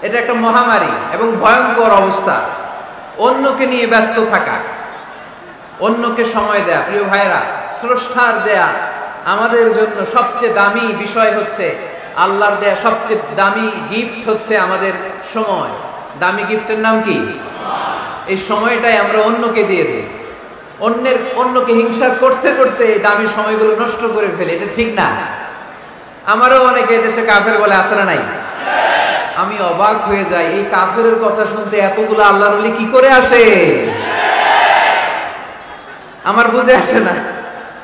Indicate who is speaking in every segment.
Speaker 1: এটা একটা মহামারী এবং ভয়ঙ্কর অবস্থা। অন্যকে নিয়ে ব্যস্ত থাকা, অন্যকে সময় দেয়া। প্রিয় ভাইরা, স্রষ্টার দেয়া আমাদের জন্য সবচেয়ে দামি বিষয় হচ্ছে, আল্লাহর দেয়া সবচেয়ে দামি গিফট হচ্ছে আমাদের সময়। দামি গিফটের নাম কি? এই সময়টাই আমরা অন্যকে দিয়ে দিই। অন্যকে হিংসা করতে করতে এই দামি সময়গুলো নষ্ট করে ফেলে, এটা ঠিক না। আমারও অনেকে দেশে কাফের বলে, আছে না নাই? আমি অবাক হয়ে যাই, এই কাফেরের কথা শুনতে এতগুলো আল্লাহর ওলি কি করে আসে, আমার বুঝে আসে না।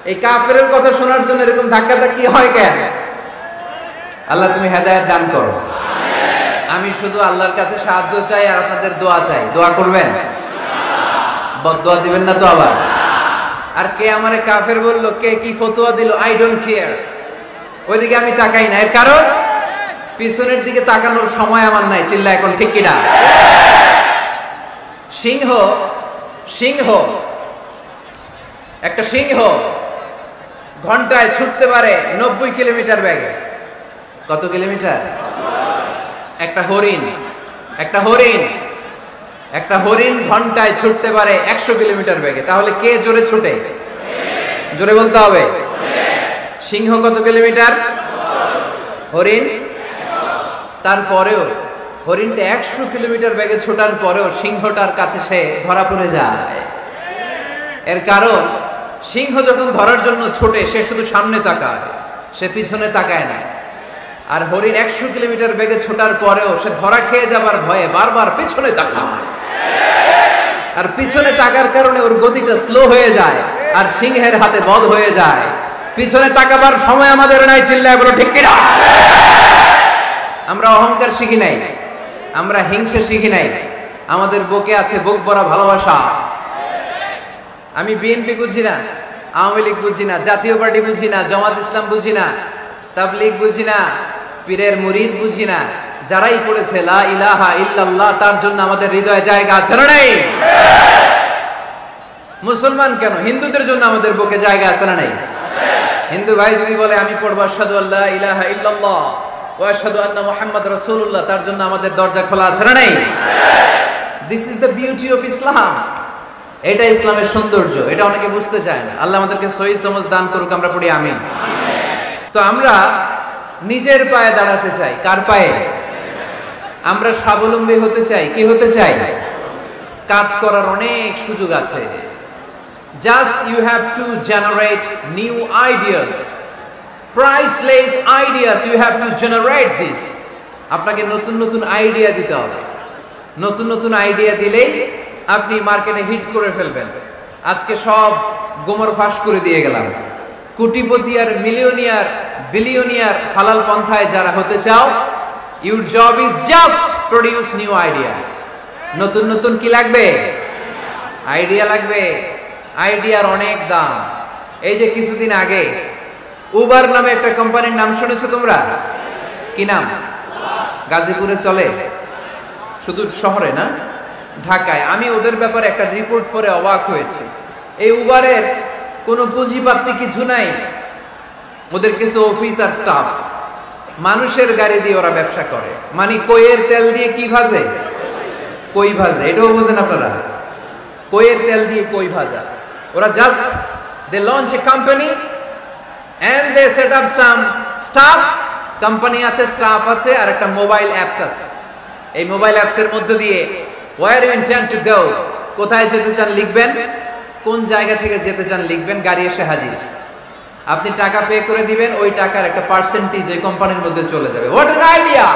Speaker 1: এই কাফেরের কথা শোনার জন্য এরকম ধাক্কাধাক্কি হয় কেন? আল্লাহ তুমি হেদায়েত দান করো। আমি শুধু আল্লাহর কাছে সাহায্য চাই আর আপনাদের দোয়া চাই। দোয়া করবেন, বদদোয়া দিবেন না তো আবার। আর কে আমারে কাফের বললো, কে কি ফতোয়া দিল, আই ডোন্ট কেয়ার, ওইদিকে আমি তাকাই না। এর কারণ পিছনের দিকে তাকানোর সময় আমার নাই। চিল্লা এখন ঠিক কিনা? সিংহ সিংহ একটা সিংহ ঘন্টায় ছুটতে পারে 90 কিলোমিটার বেগে। কত কিলোমিটার? একটা হরিণ ঘন্টায় ছুটতে পারে 100 কিলোমিটার বেগে। তাহলে কে জোরে ছুটে? জোরে বলতে হবে। সিংহ কত কিলোমিটার? হরিণ। তারপরেও হরিণটা 100 কিলোমিটার বেগে ছোটার পরেও সিংহটার কাছে সে ধরা পড়ে যায়। এর কারণ সিংহ যখন ধরার জন্য ছোটে, সে শুধু সামনে তাকায়, সে পিছনে তাকায় না। আর হরিণ 100 কিলোমিটার বেগে ছোটার পরেও সে ধরা খেয়ে যাবার ভয়ে বারবার পিছনে তাকায়। আর পিছনে তাকার কারণে ওর গতিটা স্লো হয়ে যায় আর সিংহের হাতে বধ হয়ে যায়। পিছনে তাকাবার সময় আমাদের নাই। চিল্লায় বলো ঠিক কিনা? আমরা অহংকার শিখি নাই, আমরা হিংসা শিখি নাই। আমাদের বুকে আছে বুক ভরা ভালোবাসা। আমি বিএনপি বুঝি না, আওয়ামী লীগ বুঝি না, জাতীয় পার্টি বুঝি না, জামাত ইসলাম বুঝি না, তাবলীগ বুঝি না, পীরের মুরিদ বুঝি না। যারাই পড়েছে লা ইলাহা ইল্লাল্লাহ, তার জন্য আমাদের হৃদয়ে জায়গা আছে না নাই? মুসলমান কেন, হিন্দুদের জন্য আমাদের বুকে জায়গা আছে না নাই? হিন্দু ভাই যদি বলে আমি পড়বো আশহাদু আল্লা ইলাহা ইল্লাল্লাহ ওয়া আশহাদু আন্না মুহাম্মাদ রাসূলুল্লাহ, তার জন্য আমাদের দরজা খোলা আছে না নাই? This is the beauty of Islam. এটা ইসলামের সৌন্দর্য। এটা অনেকে বুঝতে চায় না। আল্লাহ আমাদেরকে সহিহ সমঝ দান করুক। আমরা পড়ি আমিন। তো আমরা নিজের পায়ে দাঁড়াতে চাই। কার পায়ে? আমরা স্বাবলম্বী হতে চাই। কি হতে চাই? কাজ করার অনেক সুযোগ আছে। Just you have to generate new ideas, priceless ideas. You have to generate this. আপনাকে নতুন নতুন আইডিয়া দিতে হবে। নতুন নতুন আইডিয়া দিলেই আপনি মার্কেটে হিট করে ফেলবেন। আজকে সব গোমর ফাঁস করে দিয়ে গেলাম। কোটিপতি আর মিলিয়নিয়ার, বিলিয়নিয়ার হালাল পন্থায় যারা হতে চাও, your job is just produce new idea. নতুন নতুন কি লাগবে? আইডিয়া লাগবে। আইডিয়ার অনেক দাম। এই যে কিছুদিন আগে উবার নামে একটা কোম্পানির নাম শুনেছো তোমরা? কি নাম? গাজীপুরে চলে, শুধু শহরে না, ঢাকায়। আমি ওদের ব্যাপারে একটা রিপোর্ট পড়ে অবাক হয়েছি। এই উবারের কোনো পুঁজিপাতি কিছু নাই, ওদের কিছু অফিস আর স্টাফ। মানুষের গাড়ি দিয়ে ওরা ব্যবসা করে। মানে কইয়ের তেল দিয়ে কি ভাজে? কই ভাজে। এটাও বোঝেন আপনারা? কইয়ের তেল দিয়ে কই ভাজা। ওরা just they launch a company and they set up some staff. Company আছে, স্টাফ আছে, আর একটা মোবাইল অ্যাপস আছে। এই মোবাইল অ্যাপসের মধ্যে দিয়ে where you intend to go, কোথায় যেতে চান লিখবেন, কোন জায়গা থেকে যেতে চান লিখবেন, গাড়ি এসে হাজির। আপনি টাকা পে করে দিবেন, ওই টাকার একটা পার্সেন্টেজ ওই কোম্পানির মধ্যে চলে যাবে। What an idea!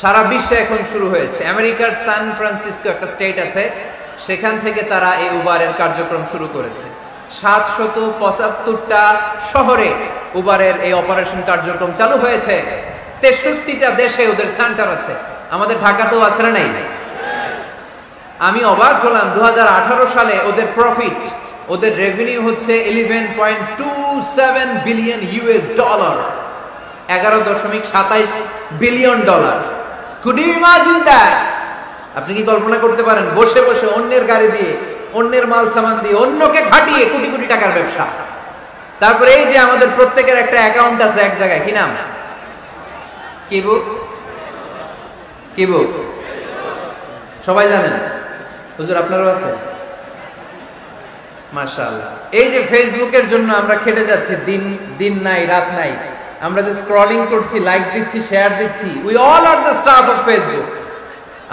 Speaker 1: সারা বিশ্বে এখন শুরু হয়েছে। আমেরিকার সান ফ্রান্সিসকো একটা স্টেট আছে, সেখান থেকে তারা এই উবারের কার্যক্রম শুরু করেছে। 775টা শহরে উবারের এই অপারেশন কার্যক্রম চালু হয়েছে। 63টা দেশে ওদের সেন্টার আছে। আমাদের ঢাকাতেও আছে না নাই? আমি অবাক হলাম, 2018 সালে ওদের প্রফিট, ওদের রেভিনিউ হচ্ছে $11.27 billion US dollar, $11.27 billion dollar. Could you imagine that? আপনি কি কল্পনা করতে পারেন? বসে বসে অন্যের গাড়ি দিয়ে, অন্যের মাল সামান দিয়ে, অন্যকে খাটিয়ে কোটি কোটি টাকার ব্যবসা। তারপরে এই যে আমাদের প্রত্যেকের একটা অ্যাকাউন্ট আছে এক জায়গায়, কি নাম? কি বুক? কি বুক? সবাই জানেন? হুজুর আপনারও আছে? মাশাআল্লাহ। এই যে ফেসবুকের জন্য আমরা খেটে যাচ্ছি, দিন নাই রাত নাই, আমরা যে স্ক্রলিং করছি, লাইক দিচ্ছি, শেয়ার দিচ্ছি, we all are the staff of Facebook.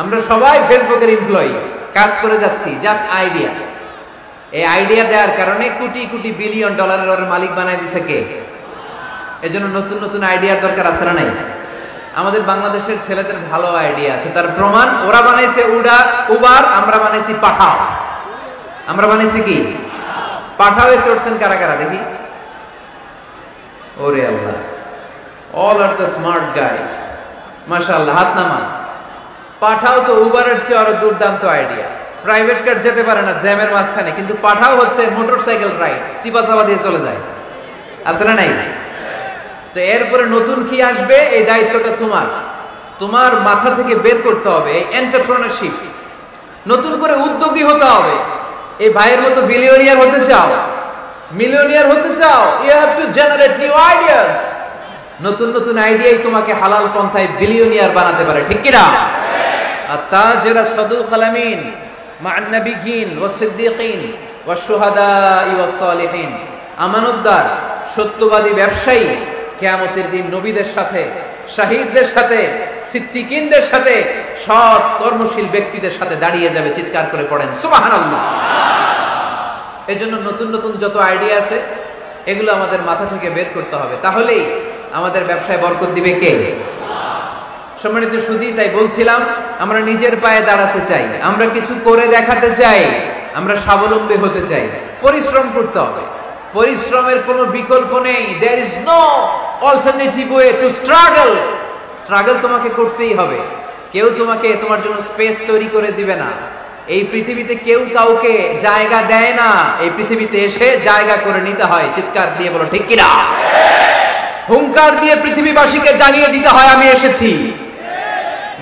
Speaker 1: আমরা সবাই ফেসবুকের এমপ্লয়ি, কাজ করে যাচ্ছি। Just idea. এই আইডিয়া দেওয়ার কারণে কোটি কোটি বিলিয়ন ডলারের ওর মালিক বানায় দিছে কে? এজন্য নতুন নতুন আইডিয়ার দরকার আছে না নাই? আমাদের বাংলাদেশের ছেলেদের ভালো আইডিয়া আছে, তার প্রমাণ ওরা বানাইছে উবার, আমরা বানাইছি পাঠাও। আমরা বানাইছি কি? পাঠাওয়ে চড়ছেন কারা কারা দেখি? ওরে আল্লাহ, all are the smart guys, মাশাআল্লাহ, হাত নামান। পাঠাও তো উবারের চেয়ে আরো দুর্দান্ত আইডিয়া। প্রাইভেট কার যেতে পারে না জ্যামের মাঝখানে, কিন্তু পাঠাও হচ্ছে মোটরসাইকেল রাইড, চিপাচাপা দিয়ে চলে যায়। আছে না নাই? তো এরপরে নতুন কি আসবে, এই দায়িত্বটা তোমার মাথা থেকে বের করতে হবে। এই এন্টারপ্রেনারশিপ, নতুন করে উদ্যোগী হতে হবে। এই ভাইয়ের মতো বিলিয়নিয়ার হতে চাও, মিলিয়নিয়ার হতে চাও, you have to generate new ideas. নতুন নতুন আইডিয়াই তোমাকে হালাল পন্থায় বিলিয়নিয়ার বানাতে পারে, ঠিক কি না? আত-তাজিরা সাদুকুল আমিন মা'আন নাবিয়্যিন ওয়াস সিদ্দীকিন ওয়াশ শুহাদা'i ওয়াস সালিহিন। আমানতদার, সত্যবাদী ব্যবসায়ী কিয়ামতের দিন নবীদের সাথে, শহীদদের সাথে, সিদ্দীকিনদের সাথে, সৎ কর্মশীল ব্যক্তিদের সাথে দাঁড়িয়ে যাবে। চিৎকার করে পড়েন সুবহানাল্লাহ। এজন্য নতুন নতুন যত আইডিয়া আছে এগুলো আমাদের মাথা থেকে বের করতে হবে, তাহলেই আমাদের ব্যবসায় বরকত দিবে কে? সম্মানিত সুধী, তাই বলছিলাম আমরা নিজের পায়ে দাঁড়াতে চাই, আমরা কিছু করে দেখাতে চাই, আমরা স্বাবলম্বী হতে চাই। পরিশ্রম করতে হবে, পরিশ্রমের কোনো বিকল্প নেই। there is no alternative way to struggle. Struggle তোমাকে করতেই হবে। কেউ তোমার জন্য স্পেস তৈরি করে দিবে না। এই পৃথিবীতে কেউ কাউকে জায়গা দেয় না, এই পৃথিবীতে এসে জায়গা করে নিতে হয়। চিৎকার দিয়ে বলো ঠিক কিনা? হুঙ্কার দিয়ে পৃথিবীবাসীকে জানিয়ে দিতে হয় আমি এসেছি।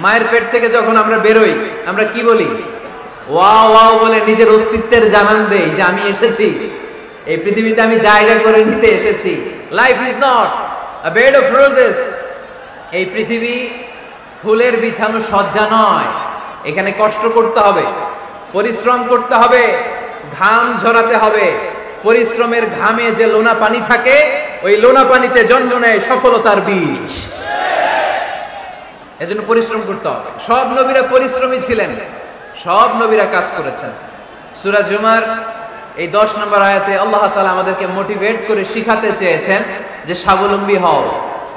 Speaker 1: মায়ের পেট থেকে যখন আমরা বেরোই, আমরা কি বলি? ওয়াও ওয়াও বলে নিজের অস্তিত্বের জানান দেই যে আমি এসেছি, এই পৃথিবীতে আমি জায়গা করে নিতে এসেছি। Life is not a bed of roses. এই পৃথিবী ফুলের বিছানো সজ্জা নয়। এখানে কষ্ট করতে হবে, পরিশ্রম করতে হবে, ঘাম ঝরাতে হবে। পরিশ্রমের ঘামে যে লোনা পানি থাকে, ওই লোনা পানিতে জন্ম নেয় সফলতার বীজ। এজন্য পরিশ্রম করতে হবে। সব নবীরা পরিশ্রমী ছিলেন, সব নবীরা কাজ করেছেন। সূরা জুমার এই 10 নম্বর আয়াতে আল্লাহ তাআলা আমাদেরকে মোটিভেট করে শিখাতে চেয়েছেন যে স্বাবলম্বী হও,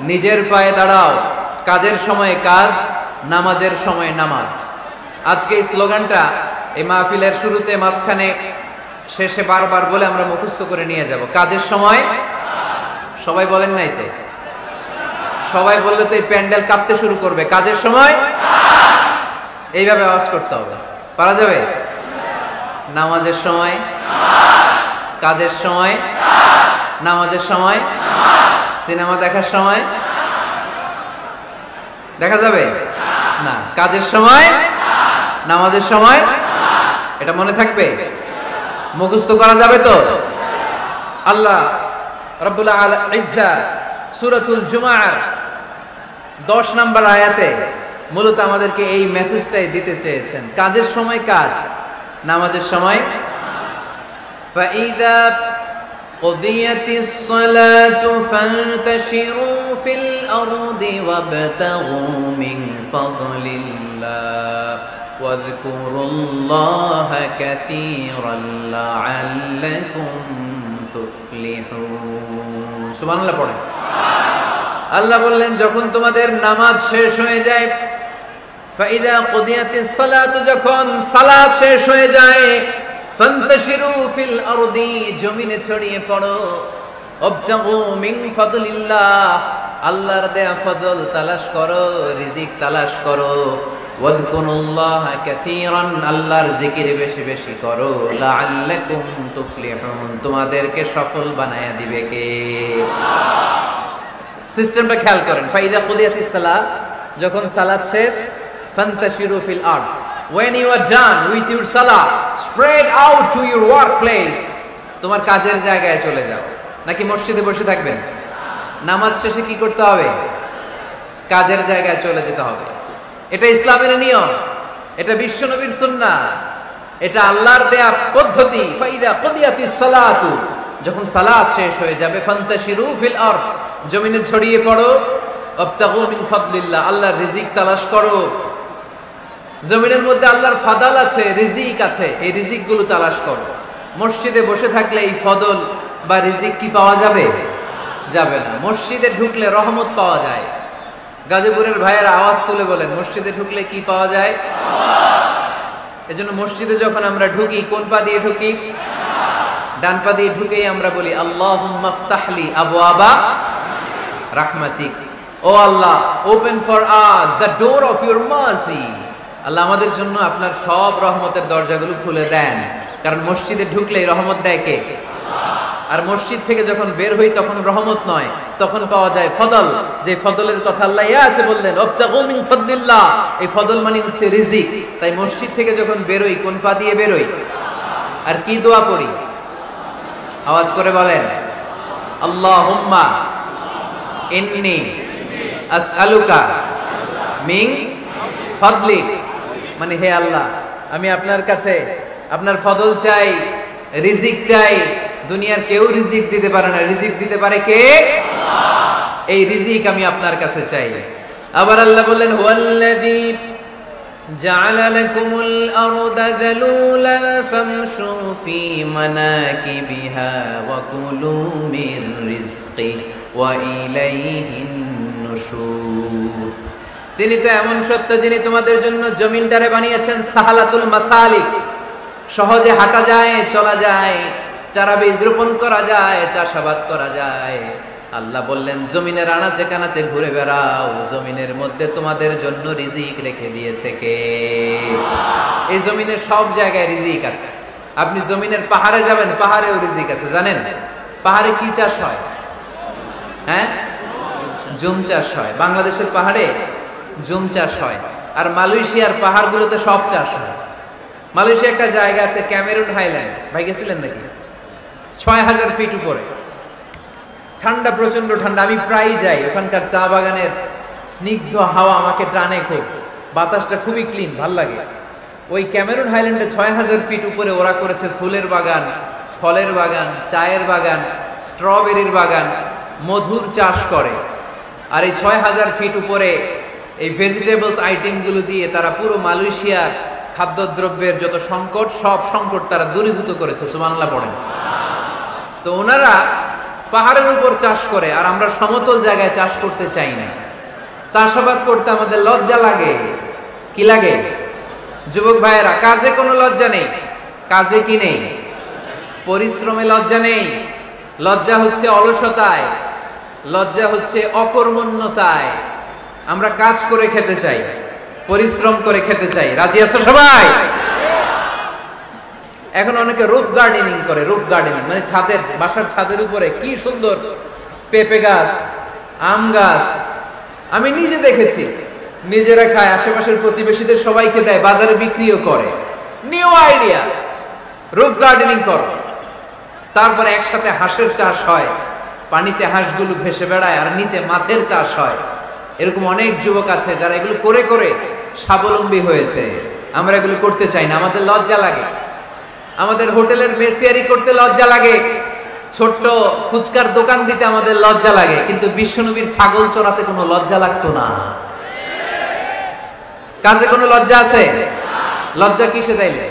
Speaker 1: নিজের পায়ে দাঁড়াও, কাজের সময়ে কাজ, নামাজের সময়ে নামাজ। আজকে এই স্লোগানটা এই মাহফিলের শুরুতে, মাঝখানে, শেষে বারবার বলে আমরা মুখস্থ করে নিয়ে যাব। কাজের সময় সবাই বলেন নাই তো? সবাই বললে তো এই প্যান্ডেল কাঁপতে শুরু করবে। কাজের সময় এইভাবে আওয়াজ করতে হবে, পারা যাবে? নামাজের সময়, কাজের সময়, নামাজের সময়, সিনেমা দেখার সময় দেখা যাবে না? কাজের সময়, নামাজের সময়, এটা মনে থাকবে? মুখস্থ করা যাবে তো? আল্লাহ রাব্বুল ইজ্জা সূরাতুল জুমার 10 নম্বর আয়াতে মূলত আমাদেরকে এই মেসেজটাই দিতে চেয়েছেন। কাজের সময় কাজ, নামাজের সময়। ফাইযা কুদিয়াতিস সালাতু ফান্তাশিরু ফিল আরদি ওয়াবতাগু মিন ফাদলিল্লাহ ওয়াযকুরুল্লাহা কাসীরান লাআল্লাকুম তুফলিহুন। সুবহানাল্লাহ পড়েন। আল্লাহ বললেন যখন তোমাদের নামাজ শেষ হয়ে যায়, ফাইদা কুদিয়াতিস সালাত, যখন সালাত শেষ হয়ে যায়, ফান্তাশিরু ফিল আরদি, জমিনে ছড়িয়ে পড়ো, ওয়াবতাগু মিন ফাদলিল্লাহ, আল্লাহর দেয়া ফজল তালাশ করো, রিজিক তালাশ করো, ওয়াযকুরুল্লাহা কাসীরান, আল্লাহর জিকির বেশি বেশি করো, লাআল্লাকুম তুফলিহুন, তোমাদেরকে সফল বানায়া দিবে কে? সিস্টেমটা খেয়াল করেন। ফাইদা কুদিয়াতিস সালাত, যখন সালাত শেষ, ফান্তাশিরু ফিল আরদ, when you are done with your salah, spread out to your workplace, তোমার কাজের জায়গায় চলে যাও। নাকি মসজিদে বসে থাকবেন? নামাজ শেষে কি করতে হবে? কাজের জায়গায় চলে যেতে হবে। এটা ইসলামের নিয়ম, এটা বিশ্বনবীর সুন্নাহ, এটা আল্লাহর দেয়া পদ্ধতি। ফাইদা কুদিয়াতিস সালাতু, যখন সালাত শেষ হয়ে যাবে, ফান্তাশিরু ফিল আরদ, জমিনে ছড়িয়ে পড়ো, আবতাগু মিন ফাদলিল্লাহ, আল্লাহর রিজিক তালাশ করো। জমিনের মধ্যে আল্লাহর ফাদাল আছে, রিজিক আছে, এই রিজিক গুলো তালাশ করো। মসজিদে বসে থাকলে এই ফদল বা রিজিক কি পাওয়া যাবে? যাবে না। মসজিদে ঢুকলে রহমত পাওয়া যায়। গাজীপুরের ভাইয়েরা আওয়াজ তুলে বলেন, মসজিদে ঢুকলে কি পাওয়া যায়? এজন্য মসজিদে যখন আমরা ঢুকি, কোন পা দিয়ে ঢুকি? ডান পা দিয়ে ঢুকেই আমরা বলি আল্লাহুম্মা ফতাহলি আবওয়াবা রাহমাতিক, O Allah, open for us the door of your mercy. আল্লাহ আমাদের জন্য আপনার সব রহমতের দরজাগুলো খুলে দেন। কারণ মসজিদে ঢুকলেই রহমত দেয় কে? আর মসজিদ থেকে যখন বের হই তখন রহমত নয়, তখন পাওয়া যায় ফদল। যে ফদলের কথা আল্লাহ ইয়াতে বললেন, আবতাগু মিন ফাদলিল্লাহ, এই ফদল মানে হচ্ছে রিজিক। তাই মসজিদ থেকে যখন বেরোই, কোন পা দিয়ে বেরোই? আর কি দোয়া করি? আওয়াজ করে বলেন, আল্লাহুম্মা ইন্নী আসআলুকা মিন ফাদলিক, মানে হে আল্লাহ, আমি আপনার কাছে আপনার ফদল চাই, রিজিক চাই। দুনিয়ার কেউ রিজিক দিতে পারে না, রিজিক দিতে পারে কে? আল্লাহ। এই রিজিক আমি আপনার কাছে চাই। আবার আল্লাহ বললেন, হুয়াল্লাযী জাআলা লাকুমুল আরদা যালুলা ফামশু ফি মানাকিবিহা ওয়া কুলু মির রিজকি ওয়া ইলাইহিন নুশুর। তিনি তো এমন সত্য যিনি তোমাদের জন্য জমিনটারে বানিয়েছেন সাহালাতুল মাসালিক, সহজে হাঁটা যায়, চলা যায়, চারা বীজ রোপণ করা যায়, চাষাবাদ করা যায়। আল্লাহ বললেন, জমিনের আনাচে কানাচে ঘুরে বেড়াও, জমিনের মধ্যে তোমাদের জন্য রিজিক রেখে দিয়েছে কে? এই জমিনের সব জায়গায় রিজিক আছে। আপনি জমিনের পাহাড়ে যাবেন, পাহাড়েও রিজিক আছে। জানেন পাহাড়ে কি চাষ হয়? হ্যাঁ, জুম চাষ হয়। বাংলাদেশের পাহাড়ে জুম চাষ হয়, আর মালয়েশিয়ার পাহাড়গুলোতে সব চাষ হয়। মালয়েশিয়া একটা জায়গা আছে ক্যামেরুন হাইল্যান্ড, ভাই গেছিলেন নাকি? ৬,০০০ ফিট উপরে, ঠান্ডা, প্রচন্ড ঠান্ডা। আমি প্রায় যাই, ওখানকার চা বাগানের স্নিগ্ধ হাওয়া আমাকে টানে খুব, বাতাসটা খুবই ক্লিন, ভাল লাগে। ওই ক্যামেরুন হাইল্যান্ডে ৬,০০০ ফিট উপরে ওরা করেছে ফুলের বাগান, ফলের বাগান, চায়ের বাগান, স্ট্রবেরির বাগান, মধুর চাষ করে। আর এই ৬,০০০ ফিট উপরে এই ভেজিটেবলস আইটেমগুলো দিয়ে তারা পুরো মালয়েশিয়ার খাদ্যদ্রব্যের যত সংকট, সব সংকট তারা দূরীভূত করেছে। সুবহানাল্লাহ পড়েন। তো ওনারা পাহাড়ের উপর চাষ করে, আর আমরা সমতল জায়গায় চাষ করতে চাই না। চাষাবাদ করতে আমাদের লজ্জা লাগে। কি লাগে? যুবক ভাইয়েরা, কাজে কোনো লজ্জা নেই। কাজে কি নেই? পরিশ্রমে লজ্জা নেই। লজ্জা হচ্ছে অলসতায়, লজ্জা হচ্ছে অকর্মণ্যতায়। আমরা কাজ করে খেতে চাই, পরিশ্রম করে খেতে চাই। রাজি আছো সবাই? এখন অনেকে রুফ গার্ডেনিং করে। রুফ গার্ডেনিং মানে ছাদের, বাসার ছাদের উপরে কি সুন্দর পেঁপে গাছ, আম গাছ। আমি নিজে দেখেছি, নিজেরা খায়, আশেপাশের প্রতিবেশীদের সবাইকে দেয়, বাজারে বিক্রিও করে। নিউ আইডিয়া, রুফ গার্ডেনিং করো। তারপরে একসাথে হাঁসের চাষ হয়, পানিতে হাঁসগুলো ভেসে বেড়ায়, আর নিচে মাছের চাষ হয়। এরকম অনেক যুবক আছে যারা এগুলো করে করে স্বাবলম্বী হয়েছে। আমরা এগুলো করতে চাই না, আমাদের লজ্জা লাগে। আমাদের হোটেলের মেসিয়ারি করতে লজ্জা লাগে, ছোট্ট ফুচকার দোকান দিতে আমাদের লজ্জা লাগে। কিন্তু বিশ্বনবীর ছাগল চড়াতে কোনো লজ্জা লাগতো না। কাজে কোনো লজ্জা আছে? লজ্জা কিসে তাইলে?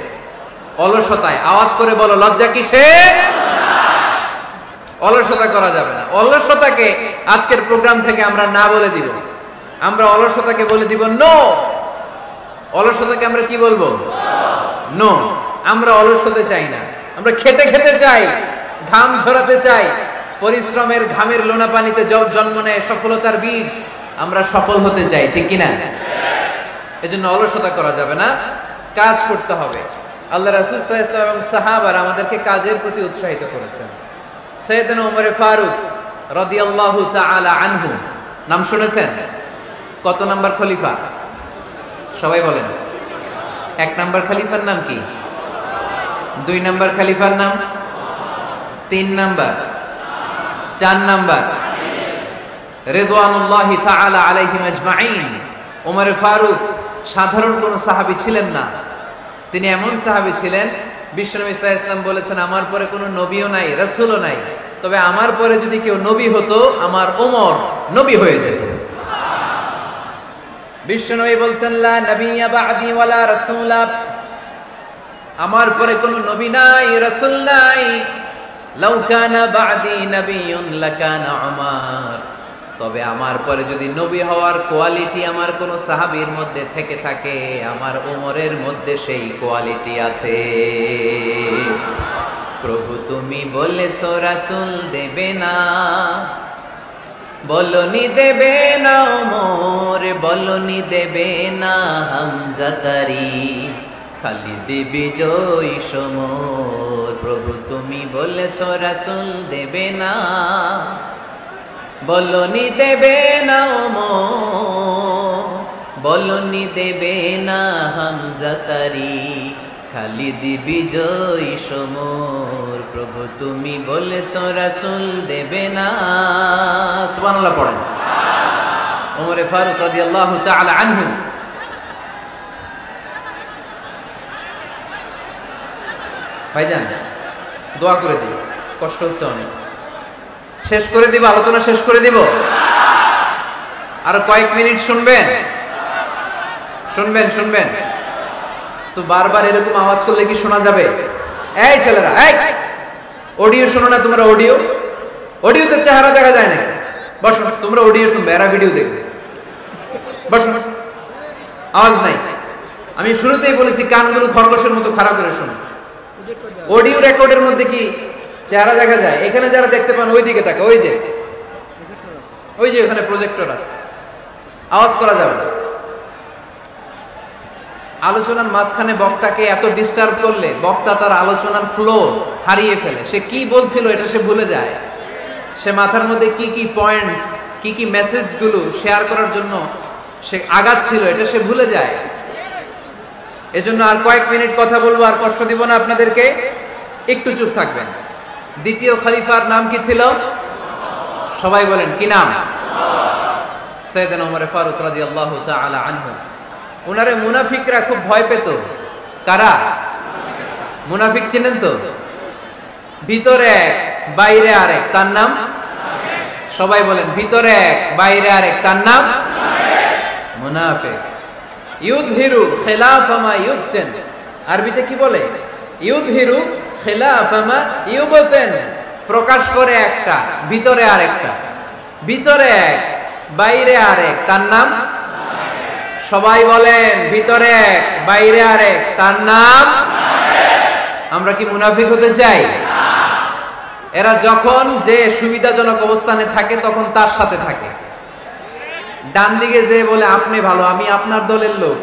Speaker 1: অলসতায়। আওয়াজ করে বলো, লজ্জা কিসে? অলসতা করা যাবে না। অলসতাকে আজকের প্রোগ্রাম থেকে আমরা না বলে দিব। আমরা অলসতাকে বলে দিব নো। অলসতাকে আমরা কি বলবো? নো। আমরা অলস হতে চাই না, আমরা খেতে খেতে চাই, ঘাম ঝরাতে চাই। পরিশ্রমের ঘামের লোনা পানিতে জন্ম নেয় সফলতার বীজ। আমরা সফল হতে চাই, ঠিক কিনা? এজন্য অলসতা করা যাবে না, কাজ করতে হবে। আল্লাহ রাসূল সাল্লাল্লাহু আলাইহি ওয়াসাল্লাম এবং সাহাবারা আমাদেরকে কাজের প্রতি উৎসাহিত করেছেন। সাইয়েদনা ওমর ফারুক রাদিয়াল্লাহু তাআলা আনহু, নাম শুনেছেন? কত নাম্বার খলিফা? সবাই বলেন। 1 নাম্বার খলিফার নাম কি? 2 নাম্বার খলিফার নাম? 3 নাম্বার? 4 নাম্বার? রিদওয়ানুল্লাহি তাআলা আলাইহিম আজমাইন। ওমর ফারুক সাধারণ কোন সাহাবী ছিলেন না, তিনি এমন সাহাবী ছিলেন বিশ্বনবী সাল্লাল্লাহু আলাইহি ওয়াসাল্লাম বলেছেন আমার পরে কোনো নবীও নাই, রাসূলও নাই, তবে আমার পরে যদি কেউ নবী হতো আমার ওমর নবী হয়ে যেত। বিশ্বনবী বলছেন লা নাবিয়্যা বা'দি ওয়ালা রাসূলা, আমার পরে কোনো নবী নাই, রাসূল নাই। লাউ কানা বা'দি নাবিয়্যুন লাকানা উমর, তবে আমার পরে যদি নবী হওয়ার কোয়ালিটি আমার কোন সাহাবীর মধ্যে থেকে থাকে, আমার ওমরের মধ্যে সেই কোয়ালিটি আছে। প্রভু তুমি বলেছো রাসূল দেবে না, বলনি দেবে না ওমর, বলনি দেবে না হামজা তারি, খালিদ বিজয়ী সমর। প্রভু তুমি বলেছো রাসূল দেবে না, বলনি দেবে না ওমর, বলনি দেবে না হামজা তারি, খালিদ বিজয়ী সমর। প্রভু তুমি বলেছো রাসূল দেবে না। সুবহানাল্লাহ পড়েন। ওমরে ফারুক রাদিয়াল্লাহু তাআলা আনহু ভাইজান দোয়া করে দিই, কষ্ট হচ্ছে অনেক। শেষ করে দিব, আলোচনা শেষ করে দিব। আর কয়েক মিনিট শুনবেন, শুনবেন শুনবেন তো বারবার এরকম আওয়াজ করলে কি শোনা যাবে? এই ছেলেরা, এই অডিও শোনো না তোমরা? অডিও, অডিওতে চেহারা দেখা যায় না। বসো, তোমরা অডিও শুনবে, এরা ভিডিও দেখবে। বসো, আওয়াজ নাই। আমি শুরুতেই বলেছি কানগুলো খরগোশের মতো খারাপ করে শোনো। অডিও রেকর্ডের মধ্যে কি চেহারা দেখা যায়? এখানে যারা দেখতে পান ওই দিকে তাকা, ওই যে ওখানে প্রজেক্টর আছে, আওয়াজ করা যাবে না। আলোচনার মাঝখানে বক্তাকে এত ডিস্টার্ব করলে বক্তা তার আলোচনার ফ্লো হারিয়ে ফেলে। সে কি বলছিল এটা সে ভুলে যায়। সে মাথার মধ্যে কি কি পয়েন্টস, কি কি মেসেজ গুলো শেয়ার করার জন্য সে আগাচ্ছিল এটা সে ভুলে যায়। এজন্য আর কয়েক মিনিট কথা বলবো, আর কষ্ট দিব না আপনাদেরকে, একটু চুপ থাকবেন। দ্বিতীয় খলিফার নাম কি ছিল? সবাই বলেন কি নাম? সাইয়েদনা ওমর ফারুক রাদিয়াল্লাহু তাআলা আনহু। উনারে মুনাফিকরা খুব ভয় পেত। কারা? মুনাফিক চিনেন তো? ভিতরে এক বাইরে আরেক, তার নাম? সবাই বলেন ভিতরে এক বাইরে আরেক, তার নাম মুনাফিক। ইউযহিরু খিলাফা মা ইউবতিন, আরবিতে কি বলে? ইউযহিরু খিলাফা মা ইউবতিন, প্রকাশ করে একটা, ভিতরে আরেকটা। ভিতরে এক বাইরে আরেক, তার নাম? সবাই বলেন ভিতরে এক বাইরে আরেক, তার নাম? আমরা কি মুনাফিক হতে চাই? এরা যখন যে সুবিধাজনক অবস্থানে থাকে তখন তার সাথে থাকে। ডান দিকে যে বলে আপনি ভালো, আমি আপনার দলের লোক।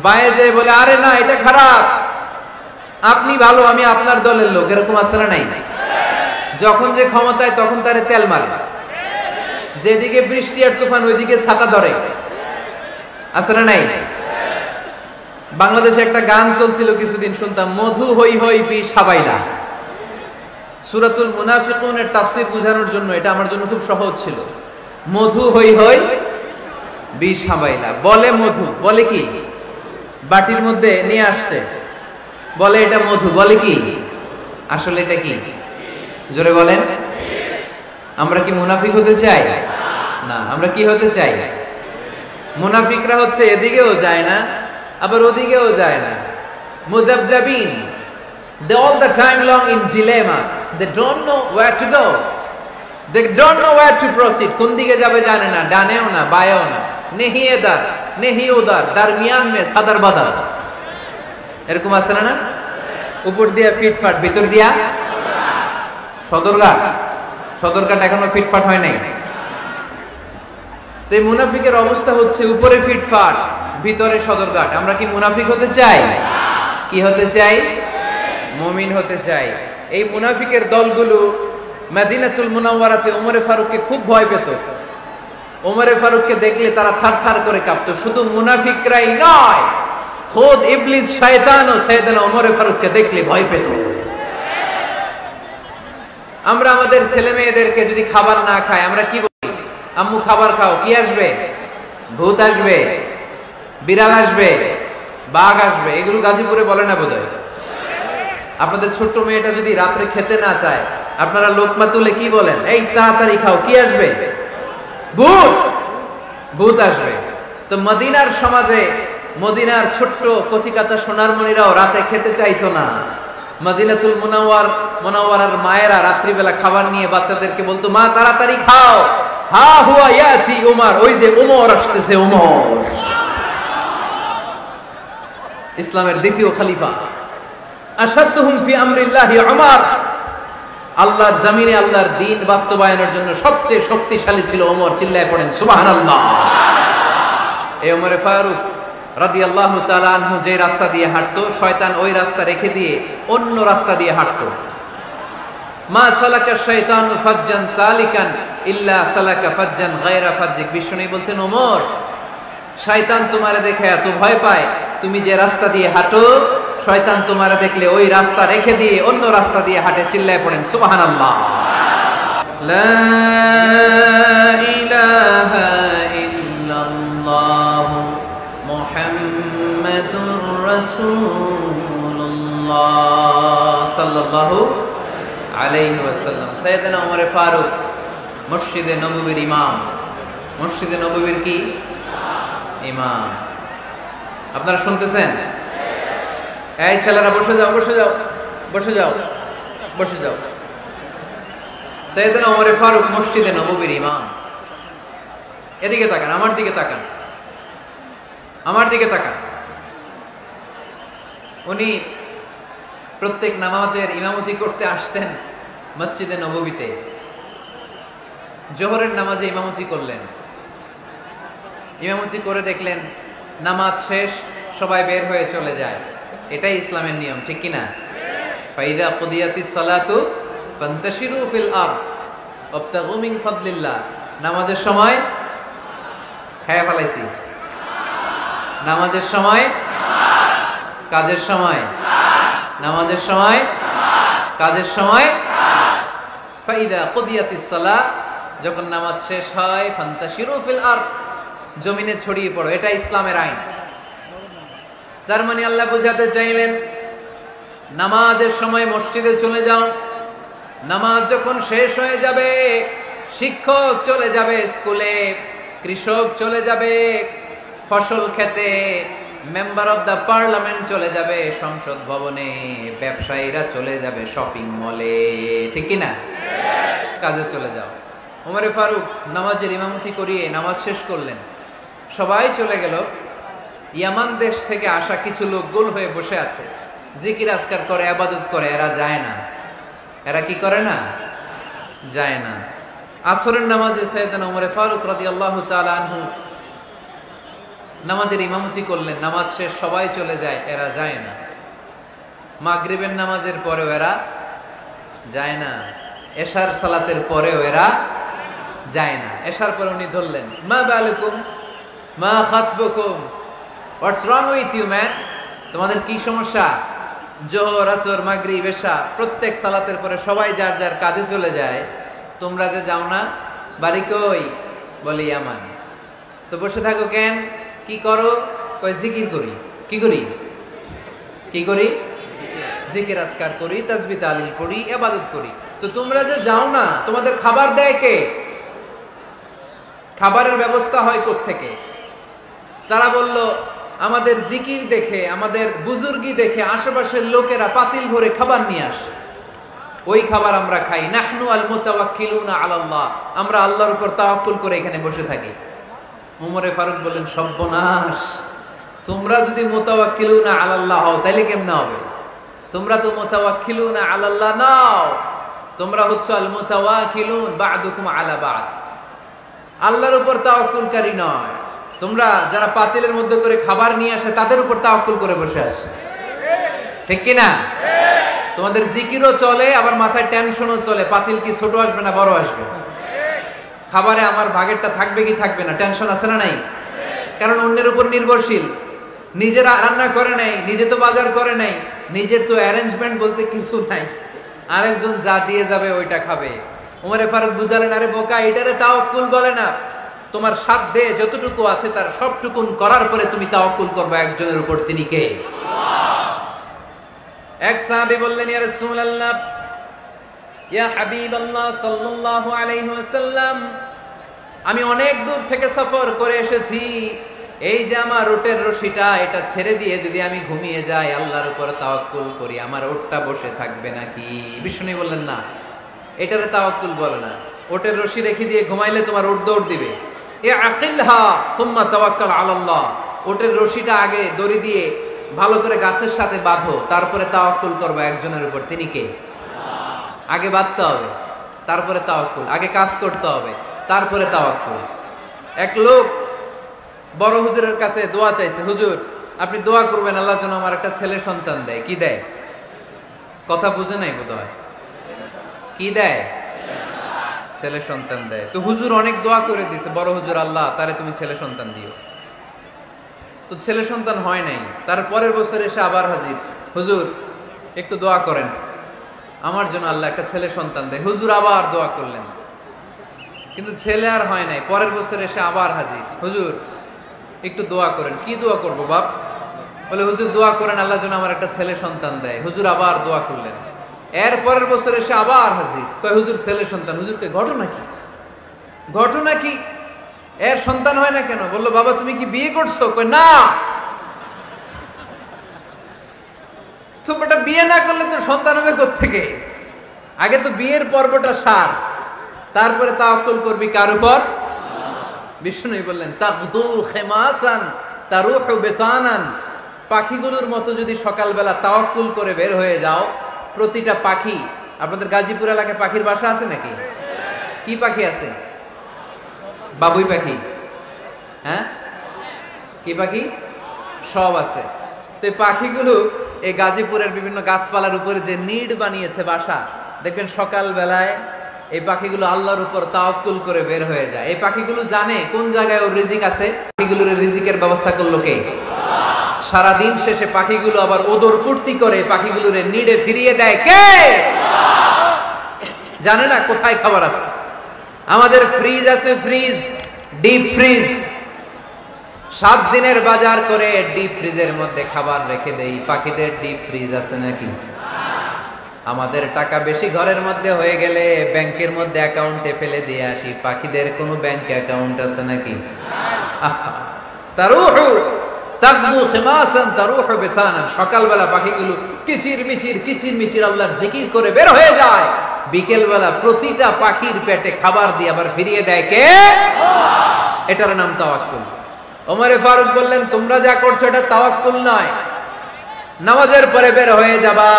Speaker 1: বায়ে যে বলে আরে না এটা খারাপ, আপনি ভালো, আমি আপনার দলের লোক। এরকম আছে না নাই? যখন যে ক্ষমতায় তখন তারে তেল মারে। যেদিকে বৃষ্টি আর তুফান ওইদিকে ছাতা ধরে। আছে না নাই? বাংলাদেশে একটা গান চলছিল কিছুদিন, শুনতাম, মধু হই হই বি সাবাইলা। সূরাতুল মুনাফিকুনের তাফসীর বোঝানোর জন্য এটা আমার জন্য খুব সহজ ছিল। মধু হই হই বি সাবাইলা, বলে মধু, বলে কি? বাটির মধ্যে নিয়ে আসছে, বলে এটা মধু, বলে কি? আসলে এটা কি? জোরে বলেন। আমরা কি মুনাফিক হতে চাই? না। আমরা কি হতে চাই? মুনাফিকরা হচ্ছে এদিকেও যায় না আবার ওদিকেও যায় না, মুযাবযাবিন। They all the time long in dilemma. They don't know where to go. They don't know where to proceed. কোন দিকে যাবে জানে না, ডানেও না বায়েও না, নেহি এদার নেহি ওদার, দরমিয়ান মে সাদার বাদার। এরকম আছে না? উপর দিয়া ফিটফাট, ভিতর দিয়া সদরঘাট। সদরঘাট এখনো ফিটফাট হয় নাই। তো এই মুনাফিকের অবস্থা হচ্ছে উপরে ফিটফাট, ভিতরে সদরঘাট। আমরা কি মুনাফিক হতে চাই? কি হতে চাই? মুমিন হতে চাই। এই মুনাফিকের দলগুলো মদিনাতুল মুনাওয়ারাতে ওমরে ফারুককে খুব ভয় পেত। ওমরে ফারুককে দেখলে তারা থারথার করে কাঁপতো। শুধু মুনাফিকরাই নয়, খোদ ইবলিস শয়তানও সাইয়েদনা ওমরে ফারুককে দেখলে ভয় পেত। আমরা আমাদের ছেলে মেয়েদেরকে যদি খাবার না খায় আমরা কি বলি? আম্মু খাবার খাও, কি আসবে? ভূত আসবে। বিড়াল আসবে, বাঘ আসবে, এগুলো গাজীপুরে বলে না বোধহয়। আপনাদের ছোট্ট মেয়েটা যদি রাত্রে খেতে না চায়, আপনারা লোকমা তুলে কি বলেন? এই তাড়াতাড়ি খাও, কি আসবে? ভূত, ভূত আসবে। তো মদিনার সমাজে মদিনার ছোট্ট কচিকাচা সোনারমণিরাও রাতে খেতে চাইতো না। মদিনাতুল মুনাওয়ারার মায়েরা রাত্রিবেলা খাবার নিয়ে বাচ্চাদেরকে বলতো, মা তাড়াতাড়ি খাও, হা হুয়া ইয়াতি উমর, ওই যে উমর আসতেছে, উমর ইসলামের দ্বিতীয় খলিফা। আশাদুহুম ফি আমরিল্লাহি উমর, আল্লাহর জমিনে আল্লাহর দ্বীন বাস্তবায়নের জন্য সবচেয়ে শক্তিশালী ছিল ওমর। চিল্লায় পড়েন সুবহানাল্লাহ। এই ওমরে ফারুক রাদিয়াল্লাহু তাআলা আনহু যে রাস্তা দিয়ে হাঁটতো, শয়তান ওই রাস্তা রেখে দিয়ে অন্য রাস্তা দিয়ে হাঁটতো। মা সালাকা শাইতানু ফাজ্জান সালিকান ইল্লা সালাকা ফাজ্জান গায়রা ফাজ্জিক। বিশ্বনবী বলতেন, ওমর, শয়তান তোমারে দেখে এত ভয় পায়, তুমি যে রাস্তা দিয়ে হাঁটো, শয়তান তোমারে দেখলে ওই রাস্তা রেখে দিয়ে অন্য রাস্তা দিয়ে হাঁটে। চিল্লায় পড়েন সুবহানাল্লাহ। লা ইলাহা ইল্লাল্লাহ মুহাম্মাদুর রাসূলুল্লাহ সাল্লাল্লাহু আলাইহি ওয়াসাল্লাম। সাইয়েদনা ওমর ফারুক মসজিদে নববীর ইমাম। মসজিদে নববীর কি ইমাম? আপনারা শুনতেছেন? এই ছেলেরা বসে যাও, বসে যাও, বসে যাও, বসে যাও। সাইয়েদনা ওমর ফারুক মসজিদে নববীর ইমাম। এদিকে তাকান, আমার দিকে তাকান, আমার দিকে তাকান। উনি প্রত্যেক নামাজের ইমামতি করতে আসতেন মসজিদে নববীতে। জোহরের নামাজে ইমামতি করলেন, ইমামতি করে দেখলেন নামাজ শেষ, সবাই বের হয়ে চলে যায়। এটাই ইসলামের নিয়ম, ঠিক কিনা? ফাইদা কুদিয়াতিস সালাতু ফান্তাশিরু ফিল আরদ ওয়াবতাগু মিন ফাদলিল্লাহ। নামাজের সময় খায়া ফেলাইছি, নামাজের সময়, কাজের সময়, নামাজের সময়, কাজের সময়। ফাইদা কুদিয়াতিস সালাহ, যখন নামাজ শেষ হয়, ফান্তাশিরু ফিল আরদ, জমিনে ছড়িয়ে পড়ো। এটা ইসলামের আইন। তার মানে আল্লাহ বুঝাতে চাইলেন, নামাজের সময় মসজিদে চলে যাও। নামাজ যখন শেষ হয়ে যাবে, শিক্ষক চলে যাবে স্কুলে, কৃষক চলে যাবে ফসল খেতে, মেম্বার অফ দ্য পার্লামেন্ট চলে যাবে সংসদ ভবনে, ব্যবসায়ীরা চলে যাবে শপিং মলে, ঠিক কিনা? কাজে চলে যাও। ওমরে ফারুক নামাজের ইমামতি করিয়ে নামাজ শেষ করলেন, সবাই চলে গেল। ইয়ামান দেশ থেকে আসা কিছু লোক গোল হয়ে বসে আছে, জিকির আজকার করে, ইবাদত করে। এরা যায় না। এরা কি করে না? যায় না। আসরের নামাজে সাইয়েদনা ওমরে ফারুক রাদিয়াল্লাহু তাআলা আনহু নামাজের ইমামতি করলেন। নামাজ শেষ, সবাই চলে যায়, এরা যায় না। মাগরিবের নামাজের পরেও এরা যায় না। এশার সালাতের পরেও এরা যায় না। এশার পরে উনি ধরলেন, মা বালুকুম মা খাতবুকুম, হোয়াটস রং উইথ ইউ ম্যান? তোমাদের কি সমস্যা? জোহর, আসর, মাগরিব, এশা প্রত্যেক সালাতের পরে সবাই যার যার কাজে চলে যায়, তোমরা যে যাও না, বাড়ি কই? বলি ইয়ামান। তো বসে থাকো কেন? কি করো? কই জিকির করি। কি করি? কি করি? জিকির আজকার করি, তাসবিহ তাহলিল পড়ি, ইবাদত করি। তো তোমরা যে যাও না, তোমাদের খাবার দেয় কে? খাবারের ব্যবস্থা হয় কোত্থেকে? তারা বলল, আমাদের জিকির দেখে, আমাদের বুজুর্গি দেখে আশেপাশের লোকেরা পাতিল ভরে খাবার নিয়ে আসে, ওই খাবার আমরা খাই। নাহনু আল মুতাওয়াক্কিলুনা আলাল্লাহ, আমরা আল্লাহর উপর তাওয়াক্কুল করে এখানে বসে থাকি। ওমরে ফারুক বললেন, সর্বনাশ, তোমরা যদি মুতাওয়াক্কিলুনা আলাল্লাহ হও তাহলে কেমনে হবে? তোমরা তো মুতাওয়াক্কিলুনা আলাল্লাহ নাও, তোমরা হচ্ছে আল মুতাওয়াক্কিলুন বা'দুকুম আলা বা'দ, আল্লাহর উপর তাওয়াক্কুলকারী নয়। তোমরা যারা পাতিলের মধ্যে করে খাবার নিয়ে আসে তাদের উপর তাওয়াক্কুল করে বসে আছো, ঠিক কি না? তোমাদের জিকিরও চলে, আবার মাথায় টেনশনও চলে, পাতিল কি ছোট আসবে না বড় আসবে, খাবারে আমার ভাগেরটা থাকবে কি থাকবে না, টেনশন আছে না নাই? কারণ অন্যের উপর নির্ভরশীল, নিজেরা রান্না করে নাই, নিজে তো বাজার করে নাই, নিজের তো অ্যারেঞ্জমেন্ট বলতে কিছু নাই, আরেকজন যা দিয়ে যাবে ওইটা খাবে। ওমরে ফারুক বুঝালেন, আরে বোকা, এটারে তাওয়াক্কুল বলে না, তোমার সাধ্যে যতটুকু আছে তার সবটুকুন করার পরে তুমি তাওয়াক্কুল করবে একজনের উপর, তিনি কে? এক সাহাবী বললেন, ইয়া রাসূলুল্লাহ, ইয়া হাবিবাল্লাহ সাল্লাল্লাহু আলাইহি ওয়াসাল্লাম, আমি অনেক দূর থেকে সফর করে এসেছি, এই যে আমার উটের রশিটা এটা ছেড়ে দিয়ে যদি আমি ঘুমিয়ে যাই, আল্লাহর উপর তাওয়াক্কুল করি, আমার উটটা বসে থাকবে নাকি? বিষ্ণু বললেন, না, এটারে তাওয়াক্কুল বলে না। উটের রশি রেখে দিয়ে ঘুমাইলে তোমার উট দৌড় দিবে। এ আকিলহা সুম্মা তাওয়াক্কাল আলাল্লাহ, উটের রশিটা আগে দড়ি দিয়ে ভালো করে গাছের সাথে বাঁধো, তারপরে তাওয়াক্কুল করবে একজনের উপর, তিনি কে? আগে বাঁধতে হবে, তারপরে তাওয়াক্কুল, আগে কাজ করতে হবে, তারপরে তাওয়াক্কুল। এক লোক বড় হুজুরের কাছে দোয়া চাইছে, হুজুর আপনি দোয়া করবেন আল্লাহ যেন আমার একটা ছেলে সন্তান দেয়। কি দেয়? কথা বুঝে নাই বোধহয়। কি দেয়? ছেলে সন্তান দেয়। তো হুজুর অনেক দোয়া করে দিছে, বড় হুজুর, আল্লাহ তারে তুমি ছেলে সন্তান দিও। তো ছেলে সন্তান হয় নাই। তার পরের বছর এসে আবার হাজির, হুজুর একটু দোয়া করেন আমার জন্য আল্লাহ একটা ছেলে সন্তান দেয়। হুজুর আবার দোয়া করলেন, কিন্তু ছেলে আর হয় নাই। পরের বছর এসে আবার হাজির, হুজুর একটু দোয়া করেন। কি দোয়া করবো বাপ? বলে হুজুর দোয়া করেন আল্লাহ যেন আমার একটা ছেলে সন্তান দেয়। হুজুর আবার দোয়া করলেন। এর পরের বছর এসে আবার হাজির, কয় হুজুর ছেলে সন্তান। হুজুরকে ঘটনা কি? ঘটনা কি? এর সন্তান হয় না কেন? বললো বাবা তুমি কি বিয়ে করছো? কয় না। তো বেটা বিয়ে না করলে তো সন্তান হবে কোত্থেকে? আগে তো বিয়ের পর্বটা সার, তারপরে তাওয়াক্কুল করবি কার উপর? বিষ্ণু বললেন, তাগদু খিমাসান তারুহু বিতানান, পাখিগুলোর মতো যদি সকালবেলা তাওয়াক্কুল করে বের হয়ে যাও, প্রতিটা পাখি, আপনাদের গাজীপুর এলাকায় পাখির বাসা আছে নাকি? কি পাখি আছে? বাবুই পাখি, হ্যাঁ কি পাখি? সব আছে। তো এই পাখিগুলো এই গাজীপুরের বিভিন্ন গাছপালার উপরে যে নিড বানিয়েছে বাসা, দেখবেন সকাল বেলায় এই পাখিগুলো আল্লাহর উপর তাওয়াক্কুল করে বের হয়ে যায়। এই পাখিগুলো জানে কোন জায়গায় ওর রিজিক আছে। পাখিগুলোর রিজিকের ব্যবস্থা করলো কে? সারাদিন শেষে পাখিগুলো আবার ওদর পূর্তি করে পাখিগুলোর নিডে ফিরিয়ে দেয় কে? জানে না কোথায় খাবার আছে। আমাদের ফ্রিজ আছে, ফ্রিজ, ডিপ ফ্রিজ, 7 দিনের বাজার করে ডিপ ফ্রিজের মধ্যে খাবার রেখে দেই। পাখিদের ডিপ ফ্রিজ আছে নাকি? আমাদের টাকা বেশি ঘরের মধ্যে হয়ে গেলে ব্যাংকের মধ্যে অ্যাকাউন্টে ফেলে দিয়ে আসি। পাখিদের কোনো ব্যাংক অ্যাকাউন্ট আছে নাকি? তারুহু তাগদু খিমাসান তারুহু বিতানান, সকালবেলা পাখিগুলো কিচির মিচির আল্লাহর জিকির করে বের হয়ে যায়। বিকেল বেলা প্রতিটা পাখির পেটে খাবার দিয়ে আবার ফিরিয়ে দেয় কে? এটার নাম তাওয়াক্কুল। ওমর ফারুক বললেন, তোমরা যা করছো এটা তাওয়াক্কুল নয়। নামাজের পরে বের হয়ে যাবা,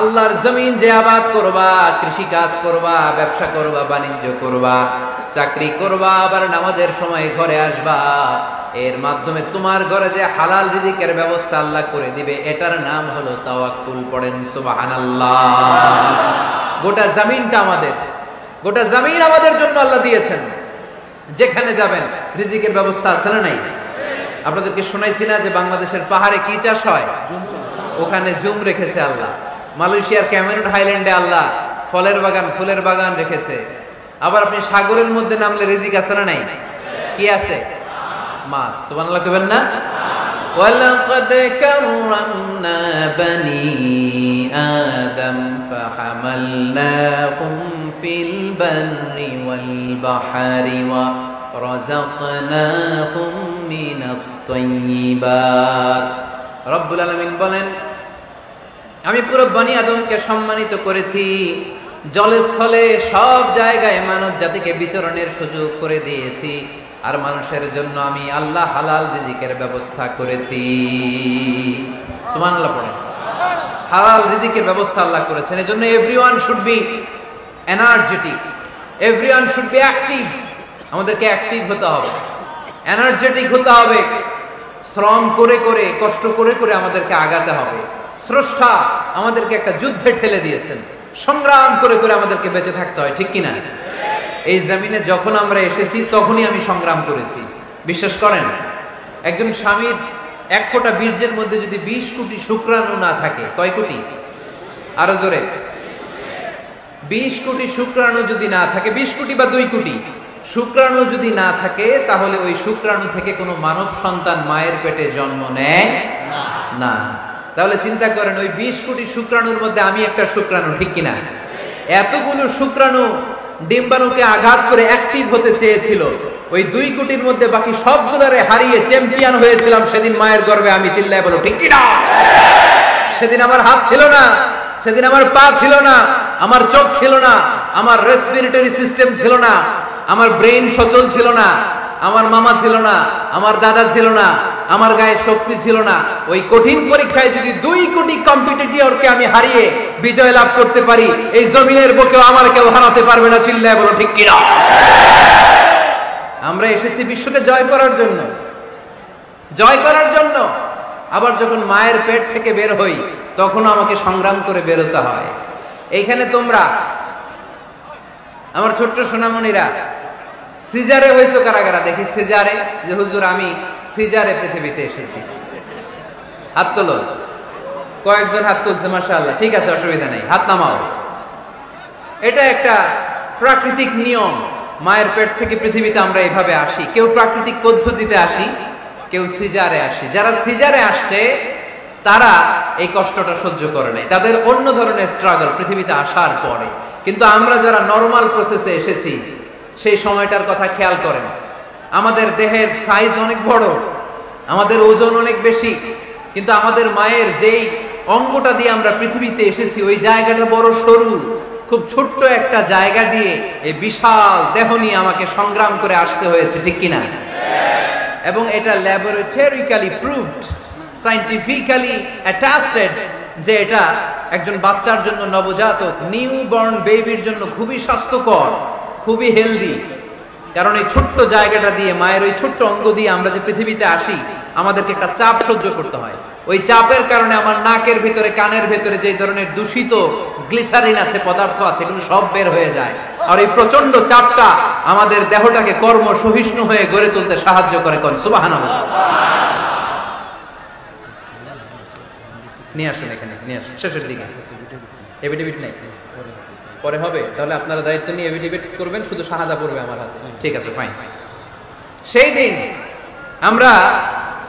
Speaker 1: আল্লাহর জমিন যে আবাদ করবা, কৃষি কাজ করবা, ব্যবসা করবা, বাণিজ্য করবা, চাকরি করবা, আবার নামাজের সময় ঘরে আসবা। এর মাধ্যমে তোমার ঘরে যে হালাল রিজিকের ব্যবস্থা আল্লাহ করে দিবে, এটার নাম হলো তাওয়াক্কুল। পড়েন সুবহানাল্লাহ। গোটা জমিনটা আমাদের, গোটা জমিন আমাদের জন্য আল্লাহ দিয়েছেন। যেখানে যাবেন রিজিকের ব্যবস্থা আছে না নাই? আপনাদেরকে শোনাইছি না যে বাংলাদেশের পাহাড়ে কি চাষ হয়? ওখানে জুম রেখেছে আল্লাহ। মালয়েশিয়ার ক্যামেরুন হাইল্যান্ডে আল্লাহ ফলের বাগান, ফুলের বাগান রেখেছে। আবার আপনি সাগরের মধ্যে নামলে রিজিক আছে না নাই? কি আছে? মাছ। সুবহানাল্লাহ কইবেন না? ওয়ালাকাদ কাররামনা বানি আদম ফাহামালনাহুম ফিল বাররি ওয়াল বাহরি ওয়া রাযাকনাহুম মিনাত তাইয়্যিবাত। রব্বুল আলামিন বলেন, আমি পুরো বনি আদমকে সম্মানিত করেছি। জলে স্থলে সব জায়গায় মানব জাতিকে বিচরণের সুযোগ করে দিয়েছি। আর মানুষের জন্য আমি আল্লাহ হালাল রিজিকের ব্যবস্থা করেছি। সুবহানাল্লাহ পড়েন। হালাল রিজিকের ব্যবস্থা আল্লাহ করেছেন। এজন্য everyone should be energetic, everyone should be active. আমাদেরকে অ্যাক্টিভ হতে হবে, এনার্জেটিক হতে হবে। শ্রম করে করে, কষ্ট করে করে আমাদেরকে আগাতে হবে। স্রষ্টা আমাদেরকে একটা যুদ্ধে ঠেলে দিয়েছেন, সংগ্রাম করে করে আমাদেরকে বেঁচে থাকতে হয়, ঠিক কিনা? এই জমিনে যখন আমরা এসেছি তখনই আমি সংগ্রাম করেছি। বিশ্বাস করেন, একজন স্বামীর 1 ফোঁটা বীর্যের মধ্যে যদি 20 কোটি শুক্রাণু না থাকে, কয় কোটি? আরো জোরে। 20 কোটি শুক্রাণু যদি না থাকে, 20 কোটি বা 2 কোটি শুক্রাণু যদি না থাকে তাহলে ওই শুক্রাণু থেকে কোনো মানব সন্তান মায়ের পেটে জন্ম নেয় না। তাহলে চিন্তা করেন, ওই 20 কোটি শুক্রাণুর মধ্যে আমি একটা শুক্রাণু, ঠিক কিনা? এতগুলো শুক্রাণু ডিম্বাণুকে আঘাত করে অ্যাক্টিভ হতে চেয়েছিল, ওই 2 কোটির মধ্যে বাকি সবগুলোরে হারিয়ে চ্যাম্পিয়ন হয়েছিলাম সেদিন মায়ের গর্ভে আমি। চিল্লায় বলো ঠিক কিনা? সেদিন আমার হাত ছিল না, সেদিন আমার পা ছিল না, আমার চোখ ছিল না, আমার রেসপিরেটরি সিস্টেম ছিল না, আমার ব্রেইন সচল ছিল না, আমার মামা ছিল না, আমার দাদা ছিল না, আমার গায়ে শক্তি ছিল না। ওই কঠিন পরীক্ষায় যদি 2 কোটি কম্পিটিটরকে আমি হারিয়ে বিজয় লাভ করতে পারি, এই জমিনের বুকেও আমার কেউ হারাতে পারবে না। চিল্লায় বলো ঠিক কিনা? আমরা এসেছি বিশ্বকে জয় করার জন্য, জয় করার জন্য। আবার যখন মায়ের পেট থেকে বের হই তখন আমাকে সংগ্রাম করে বেরোতে হয়। এইখানে তোমরা আমার ছোট্ট সোনামণিরা সিজারে হয়েছো কারা কারা? দেখি সিজারে, যে হুজুর আমি সিজারে পৃথিবীতে এসেছি। হাত তোলো। কয়েকজন হাত তুলছে, মাশাআল্লাহ। ঠিক আছে, অসুবিধা নেই, হাত নামাও। এটা একটা প্রাকৃতিক নিয়ম। মায়ের পেট থেকে পৃথিবীতে আমরা এভাবে আসি। কেউ প্রাকৃতিক পদ্ধতিতে আসি, কেউ সিজারে আসি। যারা সিজারে আসছে তারা এই কষ্টটা সহ্য করে নাই, তাদের অন্য ধরনের স্ট্রাগল পৃথিবীতে আসার পরে। কিন্তু আমরা যারা নরমাল প্রসেসে এসেছি সেই সময়টার কথা খেয়াল করেন। আমাদের দেহের সাইজ অনেক বড়, আমাদের ওজন অনেক বেশি, কিন্তু আমাদের মায়ের যেই অঙ্গটা দিয়ে আমরা পৃথিবীতে এসেছি ওই জায়গাটা বড় সরু। খুব ছোট্ট একটা জায়গা দিয়ে এই বিশাল দেহ নিয়ে আমাকে সংগ্রাম করে আসতে হয়েছে, ঠিক কিনা? এবং এটা ল্যাবরেটরিক্যালি প্রুভড, সায়েন্টিফিক্যালি অ্যাটাস্টেড যে এটা একজন বাচ্চার জন্য, নবজাতক নিউ বর্ন বেবির জন্য খুবই স্বাস্থ্যকর, খুবই হেলদি। কারণ এই ছোট্ট জায়গাটা দিয়ে, মায়ের ওই ছোট্ট অঙ্গ দিয়ে আমরা যে পৃথিবীতে আসি, আমাদেরকে একটা চাপ সহ্য করতে হয়। ওই চাপের কারণে আমার নাকের ভিতরে, কানের ভিতরে যে ধরনের দূষিত গ্লিসারিন আছে, পদার্থ আছে, এগুলো সব বের হয়ে যায়। আর এই প্রচন্ড চাপটা আমাদের দেহটাকে কর্ম সহিষ্ণু হয়ে গড়ে তুলতে সাহায্য করে। কোন সুবহানাল্লাহ। নিয়ে আসুন এখানে, নিয়ে আসুন শেষের দিকে। এভিডেভিট নেই, পরে হবে। তাহলে আপনারা দায়িত্ব নিয়ে এভিডেভিট করবেন, শুধু শাহাদা পড়বে আমার হাতে। ঠিক আছে, ফাইন। সেই দিন আমরা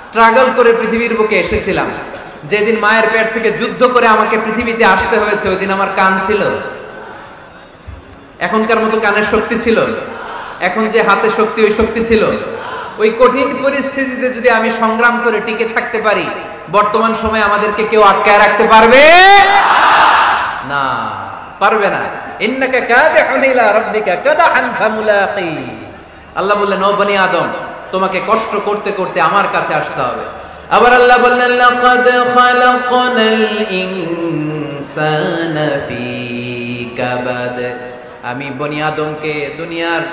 Speaker 1: স্ট্রাগল করে পৃথিবীর বুকে এসেছিলাম। যেদিন মায়ের পেট থেকে যুদ্ধ করে আমাকে পৃথিবীতে আসতে হয়েছে, ওই দিন আমার কান ছিল? এখনকার মতো কানের শক্তি ছিল? এখন যে হাতে শক্তি, ওই শক্তি ছিল? ওই কঠিন পরিস্থিতিতে যদি আমি সংগ্রাম করে টিকে থাকতে পারি, বর্তমান সময়ে আমাদেরকে কেউ আটকায় রাখতে পারবে না, পারবে না। ইন্নাকা কাদিহুন ইলা রাব্বিকা কাদহান ফামুলাকি। আল্লাহ বললেন, ও বনি আদম, তোমাকে কষ্ট করতে করতে আমার কাছে আসতে হবে। আবার আল্লাহ বললেন, লাকাদ খালাকনাল ইনসানা ফি কাবাদ। আমি বনি আদমকে, দুনিয়ার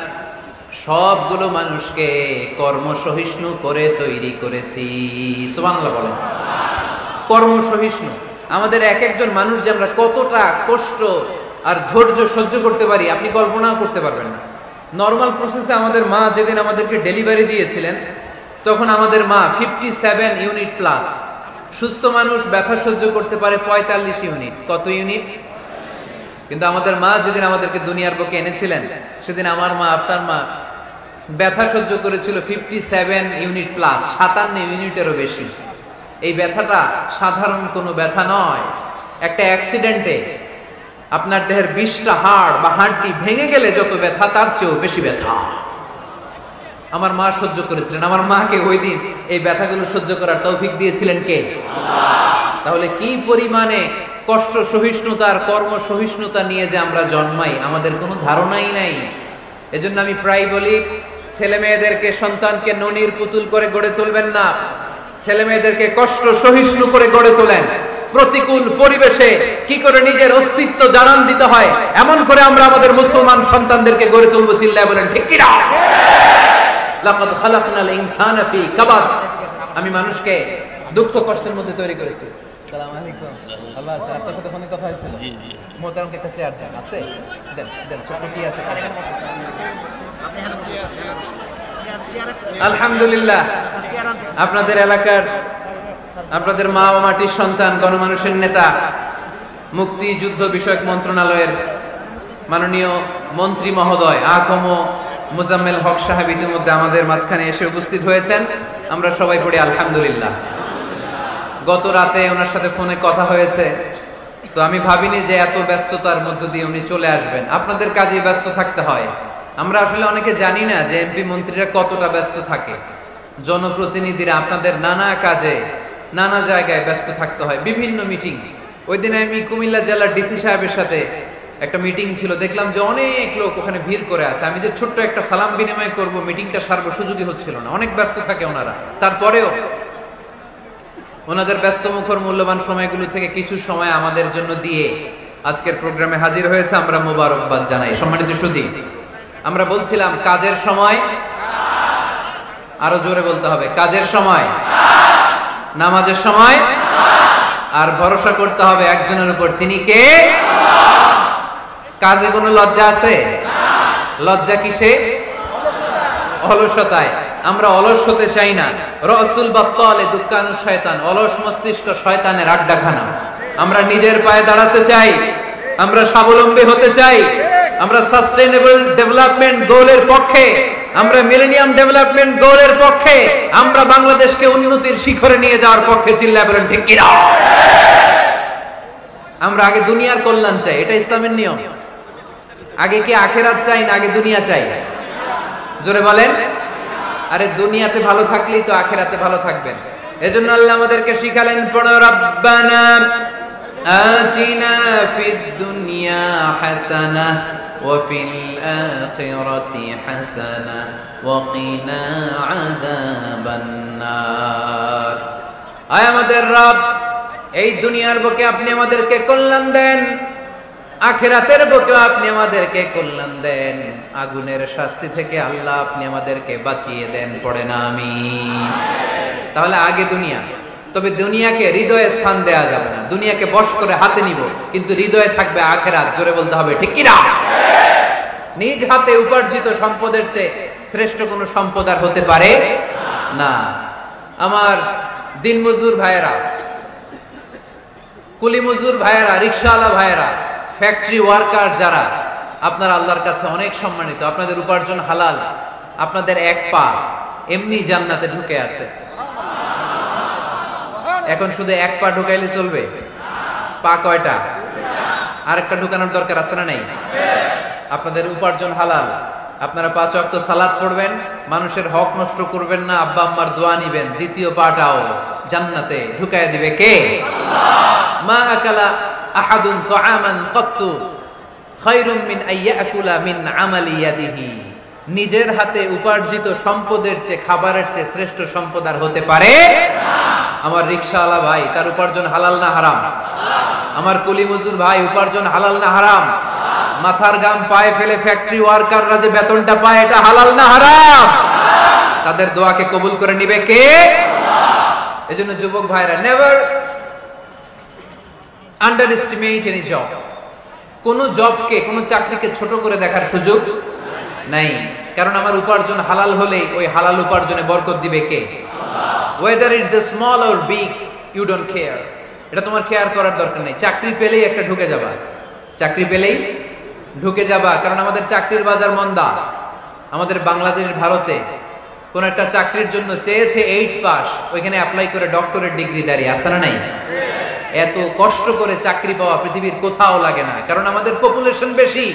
Speaker 1: সবগুলো মানুষকে কর্মসহিষ্ণু করে তৈরি করেছি। সুবহানাল্লাহ বলেন। কর্মসহিষ্ণু। আমাদের এক একজন মানুষ যে আমরা কতটা কষ্ট আর ধৈর্য সহ্য করতে পারি আপনি কল্পনাও করতে পারবেন না। নরমাল প্রসেসে আমাদের মা যেদিন আমাদেরকে ডেলিভারি দিয়েছিলেন, তখন আমাদের মা 57 ইউনিট প্লাস। সুস্থ মানুষ ব্যথা সহ্য করতে পারে 45 ইউনিট। কত ইউনিট? কিন্তু আমাদের মা যেদিন আমাদেরকে দুনিয়ার বুকে এনেছিলেন, সেদিন আমার মা, আপনার মা ব্যথা সহ্য করেছিল 57 ইউনিট প্লাস, 57 ইউনিটেরও বেশি। এই ব্যথাটা সাধারণ কোনো ব্যথা নয়। একটা অ্যাক্সিডেন্টে আপনার দেহের 20টা হাড় বা হাড়টি ভেঙে গেলে যত ব্যথা, তার চেয়েও বেশি ব্যথা আমার মা সহ্য করেছিলেন। আমার মাকে ওই দিন এই ব্যথাগুলো সহ্য করার তৌফিক দিয়েছিলেন কে? তাহলে কি পরিমাণে কষ্ট সহিষ্ণুতা আর কর্ম সহিষ্ণুতা নিয়ে যে আমরা জন্মাই, আমাদের কোনো ধারণাই নাই। এজন্য আমি প্রায় বলি, ছেলে মেয়েদেরকে, সন্তানকে ননির পুতুল করে গড়ে তুলবেন না। ছেলে মেয়েদেরকে কষ্ট সহিষ্ণু করে গড়ে তোলেন। প্রতিকূল পরিবেশে কি করে নিজের অস্তিত্ব জানান দিতে হয়, এমন করে আমরা আমাদের মুসলমান সন্তানদেরকে গড়ে তুলবো। চিল্লায় বলেন ঠিক কিনা? লাকাদ খালাকনাল ইনসানা ফি কাবাদ। আমি মানুষকে দুঃখ কষ্টের মধ্যে তৈরি করেছি। আসসালামু আলাইকুম। আল্লাহ, আপনার সাথে ফোনে কথা হয়েছিল? জি জি। মোহতারামকে একটা চেয়ার দেন। আছে? দেন দেন, ছোট কি আছে? আলহামদুলিল্লাহ, আপনাদের এলাকার, আপনাদের মা ও মাটির সন্তান, গণমানুষের নেতা, মুক্তিযুদ্ধ বিষয়ক মন্ত্রণালয়ের মাননীয় মন্ত্রী মহোদয়, আকম মুজাম্মেল হক সাহেব ইতিমধ্যে আমাদের মাঝখানে এসে উপস্থিত হয়েছেন। আমরা সবাই পড়ি আলহামদুলিল্লাহ। গত রাতে ওনার সাথে ফোনে কথা হয়েছে, তো আমি ভাবিনি যে এত ব্যস্ততার মধ্য দিয়ে উনি চলে আসবেন। আপনাদের কাজে ব্যস্ত থাকতে হয়। আমরা আসলে অনেকে জানি না যে এমপি মন্ত্রীরা কতটা ব্যস্ত থাকে। জনপ্রতিনিধিরা আপনাদের নানা কাজে নানা জায়গায় ব্যস্ত থাকতে হয়, বিভিন্ন মিটিং। ওই দিন আমি কুমিল্লা জেলার ডিসি সাহেবের সাথে একটা মিটিং ছিল, দেখলাম যে অনেক লোক ওখানে ভিড় করে আছে। আমি যে ছোট্ট একটা সালাম বিনিময় করব, মিটিংটা সারবো সুযোগই হচ্ছিল না, অনেক ব্যস্ত থাকে ওনারা। তারপরেও ওনাদের ব্যস্ত মুখর মূল্যবান সময়গুলো থেকে কিছু সময় আমাদের জন্য দিয়ে আজকের প্রোগ্রামে হাজির হয়েছে। আমরা মোবারকবাদ জানাই। সম্মানিত সুধী, আমরা বলছিলাম কাজের সময়, আরো জোরে বলতে হবে, কাজের সময়, নামাজের সময়, আর ভরসা করতে হবে একজনের উপর, তিনি কে? কাজে কোনো লজ্জা আছে? লজ্জা কিসে? অলসতায়। আমরা অলস হতে চাই না। রসুল বাত্তালে দুক্কানু শয়তান, অলস মস্তিষ্ক শয়তানের আড্ডাখানা। আমরা নিজের পায়ে দাঁড়াতে চাই, আমরা স্বাবলম্বী হতে চাই, আমরা সাস্টেইনেবল ডেভেলপমেন্ট গোলের পক্ষে, আমরা মিলেনিয়াম ডেভেলপমেন্ট গোলের পক্ষে, আমরা বাংলাদেশকে উন্নতির শিখরে নিয়ে যাওয়ার পক্ষে। চিল্লায় বলেন ঠিক কিনা? আমরা আগে দুনিয়ার কল্যাণ চাই, এটা ইসলামের নিয়ম। আগে কি আখেরাত চাই না আগে দুনিয়া চাই? জোরে বলেন। আরে দুনিয়াতে ভালো থাকলেই তো আখেরাতে ভালো থাকবেন। এজন্য আল্লাহ আমাদেরকে শিখালেন, পড়ো রব্বানা আতিনা ফিদ দুনিয়া হাসানাহ ওয়া ফিল আখিরাতি হাসানাহ ওয়া কিনা আযাবান নার। আয় আমাদের রব, এই দুনিয়ার বুকে আপনি আমাদেরকে কল্যাণ দেন, আখিরাতের বুকে আপনি আমাদেরকে কল্যাণ দেন, আগুনের শাস্তি থেকে আল্লাহ আপনি আমাদেরকে বাঁচিয়ে দেন। পড়ে না আমিন। তাহলে আগে দুনিয়া, তবে দুনিয়াকে হৃদয়ে স্থান দেয়া যাবে না। দুনিয়াকে বশ করে হাতে নিব, কিন্তু হৃদয়ে থাকবে আখিরাত। জোরে বলতে হবে ঠিক কি না? নিজ হাতে উপার্জিত সম্পদের চেয়ে শ্রেষ্ঠ কোনো সম্পদ আর হতে পারে না। আমার দিনমজুর ভাইয়েরা, কুলি মজুর ভাইয়েরা, রিকশাওয়ালা ভাইয়েরা, ফ্যাক্টরি ওয়ার্কার যারা, আপনারা আল্লাহর কাছে অনেক সম্মানিত। আপনাদের উপার্জন হালাল। আপনাদের এক পা এমনি জান্নাতে ঢুকে আছে। এখন শুধু এক পা ঢুকাইলে চলবে? পা কয়টা? আরেকটা ঢুকানোর দরকার আছে না নাই? আপনাদের উপার্জন হালাল। আপনারা 5 ওয়াক্ত সালাত পড়বেন, মানুষের হক নষ্ট করবেন না, আব্বা আম্মার দোয়া নিবেন, দ্বিতীয় পাটাও জান্নাতে ঢুকায় দিবে কে? মা আকালা আহাদুন তাআমান কাত্তু খায়রুম মিন আইয়াকুলা মিন আমালি ইয়াদিহি। নিজের হাতে উপার্জিত সম্পদের চেয়ে, খাবারের চেয়ে শ্রেষ্ঠ সম্পদ আর হতে পারে না। আমার রিকশাওয়ালা ভাই, তার উপার্জন হালাল না হারাম? আমার কুলি মজুর ভাই, উপার্জন হালাল না হারাম? মাথার গাম পায়ে ফেলে ফ্যাক্টরি ওয়ার্কাররা যে বেতনটা পায়, এটা হালাল না হারাম? তাদের দোয়াকে কবুল করে নিবে কে? এজন্য যুবক ভাইরা, never under estimate any job. কোন জবকে, কোন চাকরিকে ছোট করে দেখার সুযোগ নাই। কারণ আমার উপার্জন হালাল হলেই ওই হালাল উপার্জনে বরকত দিবে কে? Whether it's the small or big, you don't care. এটা তোমার কেয়ার করার দরকার নেই। চাকরি পেলেই একটা ঢুকে যাবা, চাকরি পেলেই ঢুকে যাবা। কারণ আমাদের চাকরির বাজার মন্দা। আমাদের বাংলাদেশ, ভারতে কোন একটা চাকরির জন্য চেয়েছে 8 পাস, ওইখানে অ্যাপ্লাই করে ডক্টরেট ডিগ্রি দাঁড়িয়ে আসে না নাই? এত কষ্ট করে চাকরি পাওয়া পৃথিবীর কোথাও লাগে না। কারণ আমাদের পপুলেশন বেশি,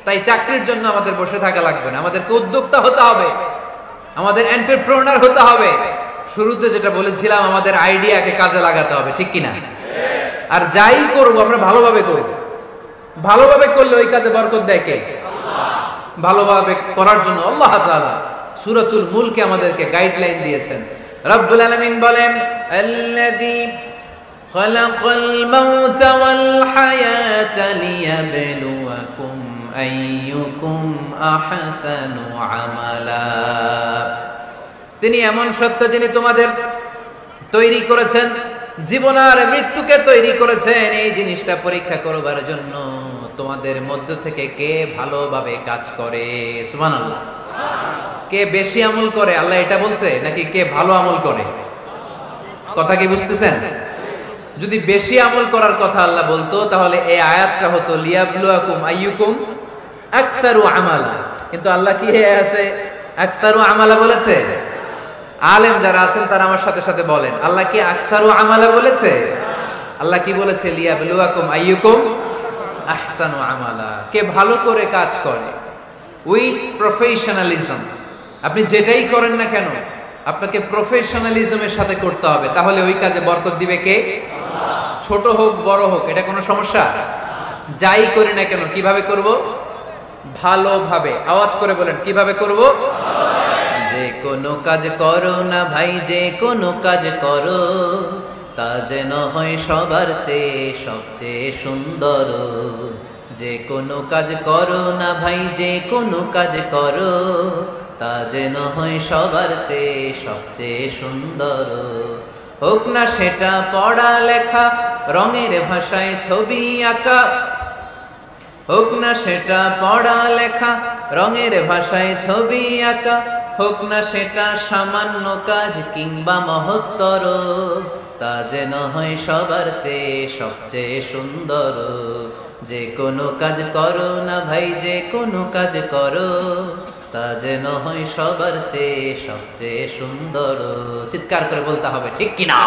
Speaker 1: তাই চাকরির জন্য আমাদের বসে থাকা লাগবে না। আমাদেরকে উদ্যোক্তা হতে হবে, আমাদের এন্টারপ্রেনার হতে হবে। শুরুতে যেটা বলেছিলাম, আমাদের আইডিয়াকে কাজে লাগাতে হবে, ঠিক কিনা? আর যাই করব আমরা ভালোভাবে করব। ভালোভাবে করলে ওই কাজে বরকত দেয় কে? ভালোভাবে করার জন্য আল্লাহ তাআলা সূরাতুল মুলকে আমাদেরকে গাইডলাইন দিয়েছেন। রব্বুল আলামিন বলেন, আল্লাযী খালাকাল মাউতা ওয়াল হায়াতা লিয়াবলুয়াকুম আইয়ুকুম আহসানু আমালা। তিনি এমন সত্তা যিনি তোমাদের তৈরি করেছেন, জীবন আর মৃত্যুকে তৈরি করেছেন এই জিনিসটা পরীক্ষা করবার জন্য, তোমাদের মধ্য থেকে কে ভালোভাবে কাজ করে। সুবহানাল্লাহ। কে বেশি আমল করে, আল্লাহ এটা বলছে, নাকি কে ভালো আমল করে? কথা কি বুঝতেছেন? যদি বেশি আমল করার কথা আল্লাহ বলতো, তাহলে এই আয়াতটা হতো লিয়াবলুয়াকুম আইয়ুকুম আকসারু আমালা। কিন্তু আল্লাহ কি আয়াতে আকসারু আমালা বলেছে? আলেম যারা আছেন তারা আমার সাথে সাথে বলেন, আল্লাহ কি আকসারু আমালা বলেছে? আল্লাহ কি বলেছে? লিয়াবলুয়াকুম আইয়ুকুম আহসানু আমালা, কে ভালো করে কাজ করে। উইথ প্রফেশনালিজম, আপনি যেটাই করেন না কেন আপনাকে প্রফেশনালিজমের সাথে করতে হবে, তাহলে ওই কাজে বরকত দিবে কে? ছোট হোক বড় হোক, এটা কোনো সমস্যা? যাই করি না কেন কিভাবে করব? ভালোভাবে। আওয়াজ করে বলেন, কিভাবে করব? যে কোনো কাজ করো না ভাই, যে কোনো কাজ করো তা যেন হয় সবার চেয়ে সবচেয়ে সুন্দর। যে কোনো কাজ করো না ভাই, যে কোনো কাজ করো তা যেন হয় সবার চেয়ে সবচেয়ে সুন্দর। হোক না সেটা পড়া লেখা, রঙের ভাষায় ছবি আঁকা, হোক না সেটা পড়া লেখা, রঙের ভাষায় ছবি আঁকা, হোক না সেটা সামান্য কাজ কিংবা মহত্তর, তা যেন হয় সবার চেয়ে সবচেয়ে সুন্দর। যে কোনো কাজ করো না ভাই, যে কোনো কাজ করো তা যেন হয় সবার চেয়ে সবচেয়ে সুন্দর। চিৎকার করে বলতে হবে, ঠিক কিনা?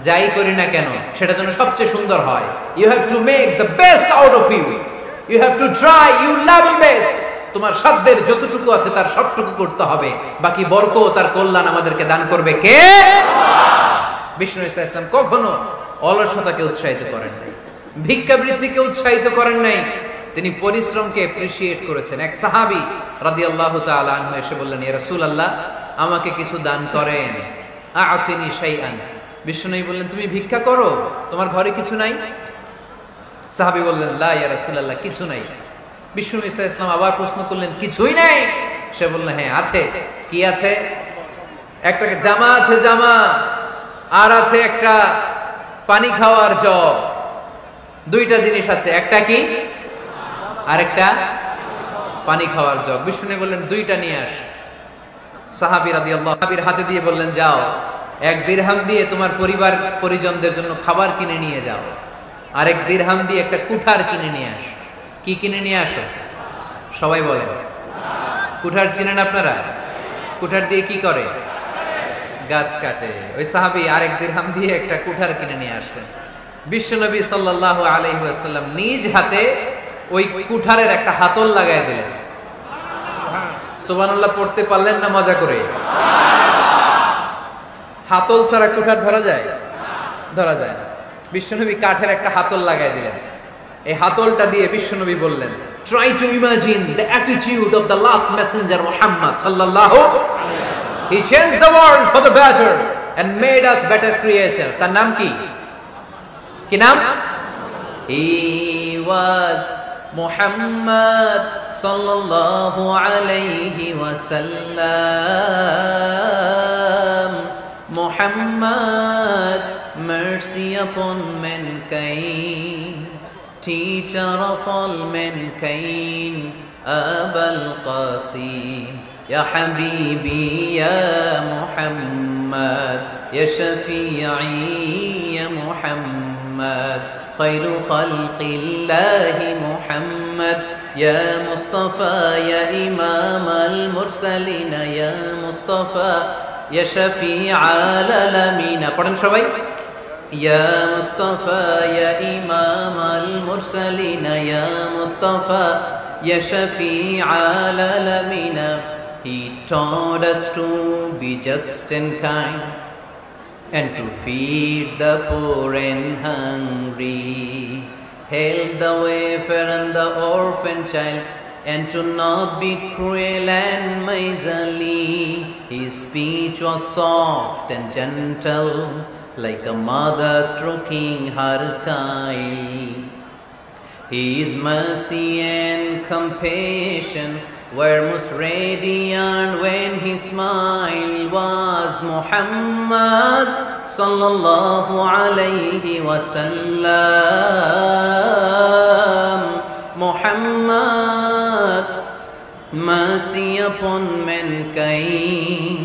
Speaker 1: যাই করি না কেন সেটা যেন সবচেয়ে সুন্দর হয়। You have to make the best out of you, you have to try you level best. তোমার সাধ্যের যতটুকু আছে তার সবটুকু করতে হবে, বাকি বরকত তার কল্যাণ আমাদেরকে দান করবে কে? বিষ্ণু ঈসা ইসলাম কখনো অলসতাকে উৎসাহিত করেন নাই, ভিক্ষাবৃত্তিকে উৎসাহিত করেন নাই, তিনি পরিশ্রমকে অ্যাপ্রিশিয়েট করেছেন। এক সাহাবী রাদিয়াল্লাহু তাআলা আনহু এসে বললেন, ইয়া রাসূলুল্লাহ, আমাকে কিছু দান করেন, আ'তিনি শাইআন। বিষ্ণু বললেন, তুমি ভিক্ষা করো, তোমার ঘরে কিছু নাই? সাহাবী বললেন, লা ইয়া রাসূলুল্লাহ, কিছু নাই। বিষ্ণু ঈসা ইসলাম আবার প্রশ্ন করলেন, কিছুই নাই? সে বললেন, হ্যাঁ আছে। কি আছে? একটা জামা আছে, জামা, আর আছে একটা পানি খাওয়ার জগ। দুইটা জিনিস আছে, একটা কি আর একটা পানি খাওয়ার জগ। বিষ্ণু বললেন, দুইটা নিয়ে আস। সাহাবী রাদিয়াল্লাহু সাহাবীর হাতে দিয়ে বললেন, যাও, 1 দিরহাম দিয়ে তোমার পরিবার পরিজনদের জন্য খাবার কিনে নিয়ে যাও, আর 1 দিরহাম দিয়ে একটা কুঠার কিনে নিয়ে আস। কি কিনে নিয়ে আসো? সবাই বলেন। কুঠার চিনেন আপনারা? কুঠার দিয়ে কি করে? গাছ কাটে। ওই সাহাবী আর 1 দিরহাম দিয়ে একটা কুঠার কিনে নিয়ে আসলেন। বিশ্বনবী সাল্লাল্লাহু আলাইহি ওয়াসাল্লাম নিজ হাতে ওই কুঠারের একটা হাতল লাগায় দিলেন। সুবহানাল্লাহ পড়তে পারলেন না মজা করে? হাতল ছাড়া কুঠার ধরা যায়? ধরা যায় না। বিশ্বনবী কাঠের একটা হাতল লাগায় দিলেন। এই হাতলটা দিয়ে বিশ্বনবী বললেন, try to imagine the attitude of the last messenger Muhammad sallallahu alaihi wasallam. He changed the world for the better and made us better creatures. তার নাম কি? কি নাম? He was Muhammad sallallahu alaihi wasallam. Muhammad, mercy upon mankind, teacher of all mankind, Abul Qasim, Ya Habibi, Ya Muhammad, Ya Shafi'i, Ya Muhammad, Khairu Khalqillahi Muhammad, Ya Mustafa, Ya Imam al-Mursalin, Ya Mustafa, Ya Shafi'i al-Alamin. পড়েন সবাই। Ya Mustafa, Ya Imam al-Mursalin, Ya Mustafa, Ya Shafi'i al-Alamin. He taught us to be just and kind, and to feed the poor and hungry, help the wafer and the orphan child, and to not be cruel and miserly. His speech was soft and gentle, like a mother stroking her child. His mercy and compassion were most radiant when his smile was. Muhammad sallallahu alayhi wasallam. Muhammad, mercy upon mankind,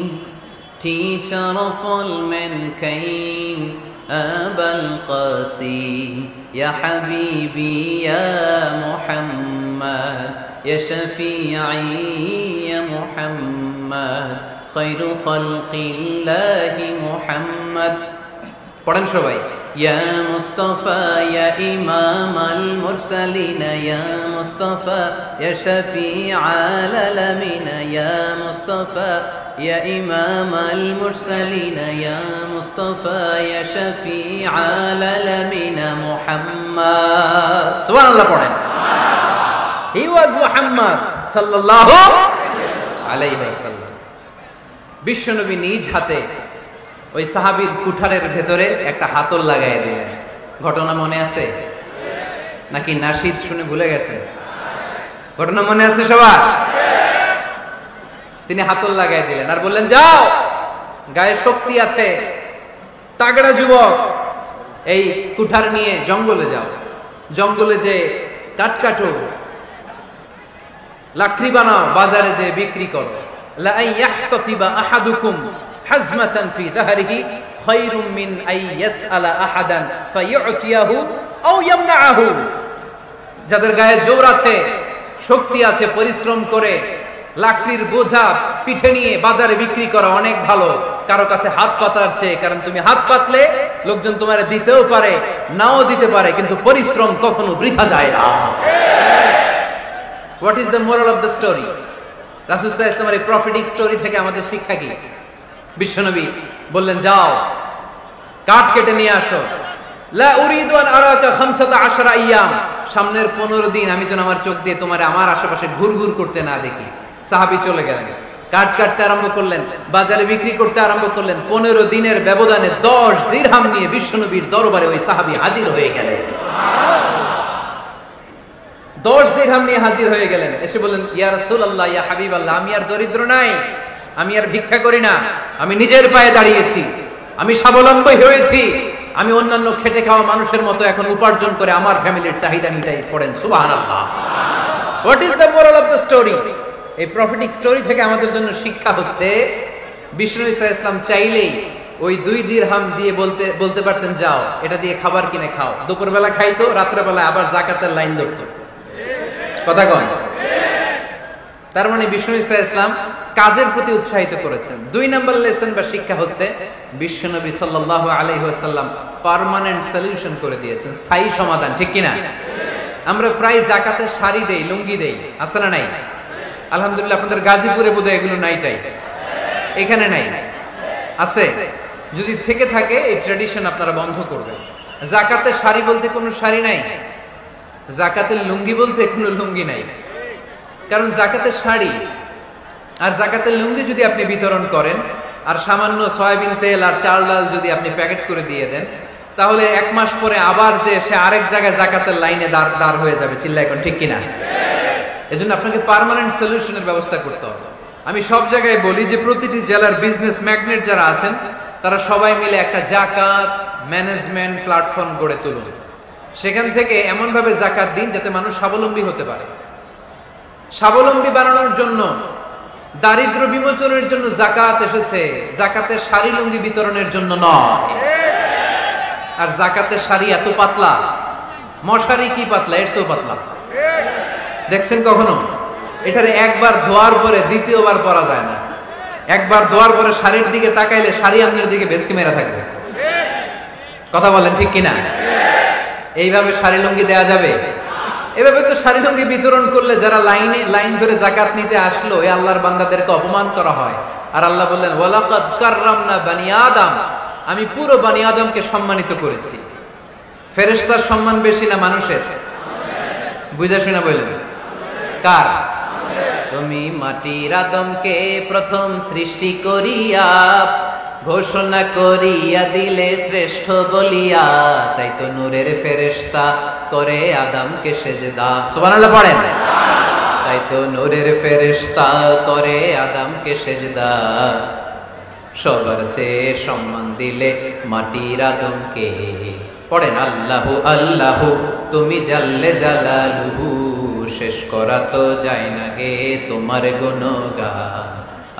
Speaker 1: teacher of all mankind, Abul Qasim, Ya Habibi, Ya Muhammad, ইয়া শাফিঈ ইয়া মুহাম্মদ খায়রু খালকিল্লাহি মুহাম্মদ। পড়েন সবাই। ইয়া মুস্তাফা ইয়া ইমামাল মুরসালিন ইয়া মুস্তাফা ইয়া শাফিআল আলামিন ইয়া মুস্তাফা ইয়া ইমামাল মুরসালিন ইয়া মুস্তাফা ইয়া শাফিআল আলামিন মুহাম্মদ। সুবহানাল্লাহ পড়েন। He was Muhammad sallallahu alayhi wasallam। বিশ্বনবী নিজ হাতে ওই সাহাবীর কুঠারের ভেতরে একটা হাতল লাগাই দিলেন। ঘটনা মনে আছে নাকি নাশিদ শুনে ভুলে গেছে? ঘটনা মনে আছে সবার? তিনি হাতল লাগাই দিলেন আর বললেন, যাও, গায়ে শক্তি আছে, তাগড়া যুবক, এই কুঠার নিয়ে জঙ্গলে যাও, জঙ্গলে যে কাঠ কাটো, লাকড়ি বানাও, বাজারে যে বিক্রি করো। লা ইয়াহতাতিবা আহাদুকুম হাজমাতান ফি যাহরিহি খায়রুম মিন আই ইয়াসআলা আহাদান ফায়ু'তিয়াহু আও ইয়ামনাহু। যাদের গায়ে জোর আছে, শক্তি আছে, পরিশ্রম করে লাকড়ির বোঝা পিঠে নিয়ে বাজারে বিক্রি করা অনেক ভালো কারো কাছে হাত পাতার চেয়ে। কারণ তুমি হাত পাতলে লোকজন তোমার দিতেও পারে, নাও দিতে পারে, কিন্তু পরিশ্রম কখনো বৃথা যায় না। What is the moral of the story? রাসূল সাল্লাল্লাহু আলাইহি ওয়াসাল্লামের এই প্রফেটিক স্টোরি থেকে আমাদের শিক্ষা কি? বিশ্বনবী বললেন, যাও, কাঠ কেটে নিয়ে আসো। লা উরিদু আন আরাকা 15 আইয়াম, সামনের 15 দিন আমি যেন আমার চোখ দিয়ে তোমার আমার আশেপাশে ঘুরঘুর করতে না দেখি। সাহাবী চলে গেলেন, কাঠ কাটতে আরম্ভ করলেন, বাজারে বিক্রি করতে আরম্ভ করলেন। 15 দিনের ব্যবধানে 10 দিরহাম নিয়ে বিশ্বনবীর দরবারে ওই সাহাবী হাজির হয়ে গেলেন। 10 দিরহাম নিয়ে হাজির হয়ে গেলেন। এসে বললেন, ইয়া রাসূলুল্লাহ, ইয়া হাবিবাল্লাহ, আমি আর দরিদ্র নাই, আমি আর ভিক্ষা করি না, আমি নিজের পায়ে দাঁড়িয়েছি, আমি স্বাবলম্বী হয়েছি, আমি অন্যান্য খেটে খাওয়া মানুষের মতো এখন উপার্জন করে আমার ফ্যামিলির চাহিদা মিটাই। পড়েন সুবহানাল্লাহ। What is the moral of the story? এই প্রফেটিক স্টোরি থেকে আমাদের জন্য শিক্ষা হচ্ছে, বিষ্ণু ঈসা ইসলাম চাইলেই ওই 2 দিরহাম দিয়ে বলতে পারতেন, যাও, এটা দিয়ে খাবার কিনে খাও। দুপুরবেলা খাইতো, রাত্রেবেলা আবার যাকাতের লাইন ধরতো। কথা কন। তার মানে বিষ্ণু ঈসা ইসলাম কাজের প্রতি উৎসাহিত করেছেন। 2 নম্বর লেসন বা শিক্ষা হচ্ছে, বিশ্বনবী সাল্লাল্লাহু আলাইহি ওয়াসাল্লাম পার্মানেন্ট সলিউশন করে দিয়েছেন, স্থায়ী সমাধান। ঠিক কিনা? আমরা প্রায় যাকাতের শাড়ি দেই, লুঙ্গি দেই, আছে না নাই? আলহামদুলিল্লাহ, আপনাদের গাজীপুরে বোধহয় এগুলো নাইটাই, এখানে নাই, আছে? যদি থেকে থাকে এই ট্র্যাডিশন আপনারা বন্ধ করবেন। যাকাতের শাড়ি বলতে কোনো শাড়ি নাই, যাকাতের লুঙ্গি বলতে কোনো লুঙ্গি নাই। কারণ যাকাতের শাড়ি আর যাকাতের লুঙ্গি যদি আপনি বিতরণ করেন আর সামান্য সয়াবিন তেল আর চাল ডাল যদি আপনি প্যাকেট করে দিয়ে দেন, তাহলে 1 মাস পরে আবার যে সে আরেক জায়গায় যাকাতের লাইনে দাঁড় হয়ে যাবে। চিল্লায় এখন ঠিক কিনা? এজন্য আপনাকে পার্মানেন্ট সলিউশনের ব্যবস্থা করতে হবে। আমি সব জায়গায় বলি যে প্রতিটি জেলার বিজনেস ম্যাগনেট যারা আছেন তারা সবাই মিলে একটা যাকাত ম্যানেজমেন্ট প্ল্যাটফর্ম গড়ে তুলুন। সেখান থেকে এমন ভাবে যাকাত দিন যাতে মানুষ স্বাবলম্বী হতে পারে। স্বাবলম্বী বানানোর জন্য, দারিদ্র বিমোচনের জন্য যাকাত এসেছে, যাকাতের শাড়ি লুঙ্গি বিতরণের জন্য নয়। আর যাকাতের শাড়ি এত পাতলা, মশারি কি পাতলা, এর চেয়েও পাতলা। দেখছেন কখনো? এটারে একবার ধোয়ার পরে দ্বিতীয়বার পরা যায় না। একবার ধোয়ার পরে শাড়ির দিকে তাকাইলে শাড়ি আপনার দিকে বেশকি মেরা থাকবে। কথা বলেন ঠিক কিনা? এইভাবে শাড়ি লুঙ্গি দেয়া যাবে? এভাবে তো শাড়ি লুঙ্গি বিতরণ করলে যারা লাইন ধরে যাকাত নিতে আসলো, এই আল্লাহর বান্দাদেরকে অপমান করা হয়। আর আল্লাহ বললেন, ওয়ালাকাদ কাররামনা বানি আদম, আমি পুরো বানি আদমকে সম্মানিত করেছি। ফেরেশতার সম্মান বেশি না মানুষের? বুঝা শুনা বললেন, কার? তুমি মাটির আদমকে প্রথম সৃষ্টি করিয়া ঘোষণা করিয়া দিলে শ্রেষ্ঠ বলিয়া, তাই তো নূরের ফেরেশতা করে আদমকে সেজদা। সুবহানাল্লাহ পড়েন। তাই তো নূরের ফেরেশতা করে আদমকে সেজদা, সবার চেয়ে সম্মান দিলে মাটির আদমকে। পড়েন আল্লাহু আল্লাহু তুমি জাল্লে জালালুহু, শেষ করা তো যায় না গে তোমার গুণগান।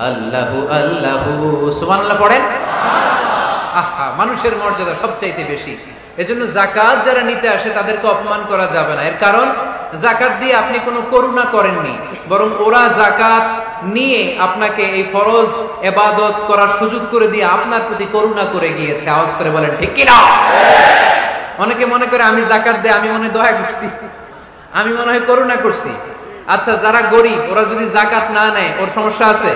Speaker 1: আল্লাহু আল্লাহু সুবহানাল্লাহ পড়েন। আহা, মানুষের মর্যাদা সবচাইতে বেশি। এজন্য যাকাত যারা নিতে আসে তাদেরকে অপমান করা যাবে না। এর কারণ জাকাত দিয়ে আপনি কোনো করুণা করেননি, বরং ওরা জাকাত নিয়ে আপনাকে এই ফরজ ইবাদত করার সুযোগ করে দিয়ে আপনার প্রতি করুণা করে গিয়েছে। আওয়াজ করে বলেন ঠিক কি না? অনেকে মনে করে আমি জাকাত দেই, আমি মনে দয়া করছি, আমি মনে হয় করুণা করছি। আচ্ছা, যারা গরিব ওরা যদি জাকাত না নেয় ওর সমস্যা আছে?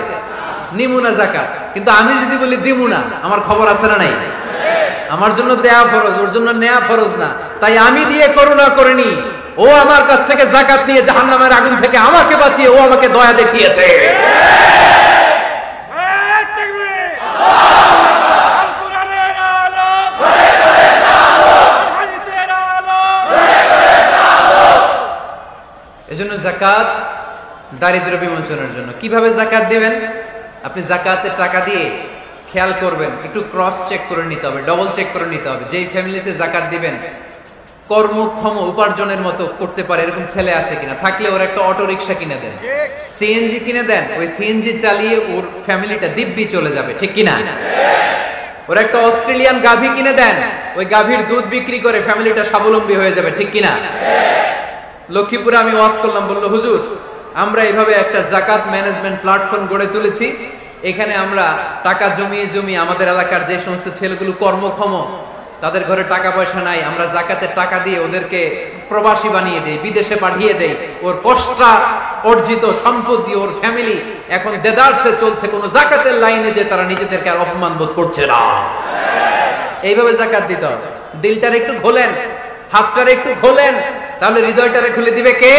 Speaker 1: নিমুনা জাকাত। কিন্তু আমি যদি বলি দিমুনা, আমার খবর আছে না নাই? আমার জন্য দেয়া ফরজ, ওর জন্য নেয়া ফরজ না। তাই আমি দিয়ে করুণা করিনি, ও আমার কাছ থেকে জাকাত নিয়ে জাহান্নামের আগুন থেকে আমাকে বাঁচিয়ে ও আমাকে দয়া দেখিয়েছে। এজন্য জাকাত দারিদ্র বিমোচনের জন্য। কিভাবে জাকাত দিবেন? আপনি জাকাতের টাকা দিয়ে খেয়াল করবেন, একটু ক্রস চেক করে নিতে হবে, ডবল চেক করে নিতে হবে। যেই ফ্যামিলিতে জাকাত দিবেন কর্মক্ষম উপার্জনের মতো করতে পারে এরকম ছেলে আছে কিনা, থাকলে ওর একটা অটো রিক্সা কিনে দেন, সিএনজি কিনে দেন, ওই সিএনজি চালিয়ে ওর ফ্যামিলিটা দিব্যি চলে যাবে, ঠিক কিনা? ওর একটা অস্ট্রেলিয়ান গাভী কিনে দেন, ওই গাভীর দুধ বিক্রি করে ফ্যামিলিটা স্বাবলম্বী হয়ে যাবে, ঠিক কিনা? লক্ষ্মীপুরে আমি ওয়াজ করলাম, বললো হুজুর আমরা এইভাবে একটা জাকাত ম্যানেজমেন্ট প্ল্যাটফর্ম গড়ে তুলেছি, এখানে আমরা টাকা জমিয়ে জমিয়ে আমাদের এলাকার যে সমস্ত ছেলেগুলো কর্মক্ষম, তাদের ঘরে টাকা পয়সা নাই, আমরা জাকাতের টাকা দিয়ে ওদেরকে প্রবাসী বানিয়ে দেই, বিদেশে পাঠিয়ে দেই। ওর কষ্ট অর্জিত সম্পদ দিয়ে ওর ফ্যামিলি এখন দেদারসে চলছে, কোনো জাকাতের লাইনে যে তারা নিজেদেরকে আর অপমান বোধ করছে না। এইভাবে জাকাত দিতে হবে। দিলটার একটু খোলেন, হাতটার একটু খোলেন, তাহলে হৃদয়টারে খুলে দিবে কে?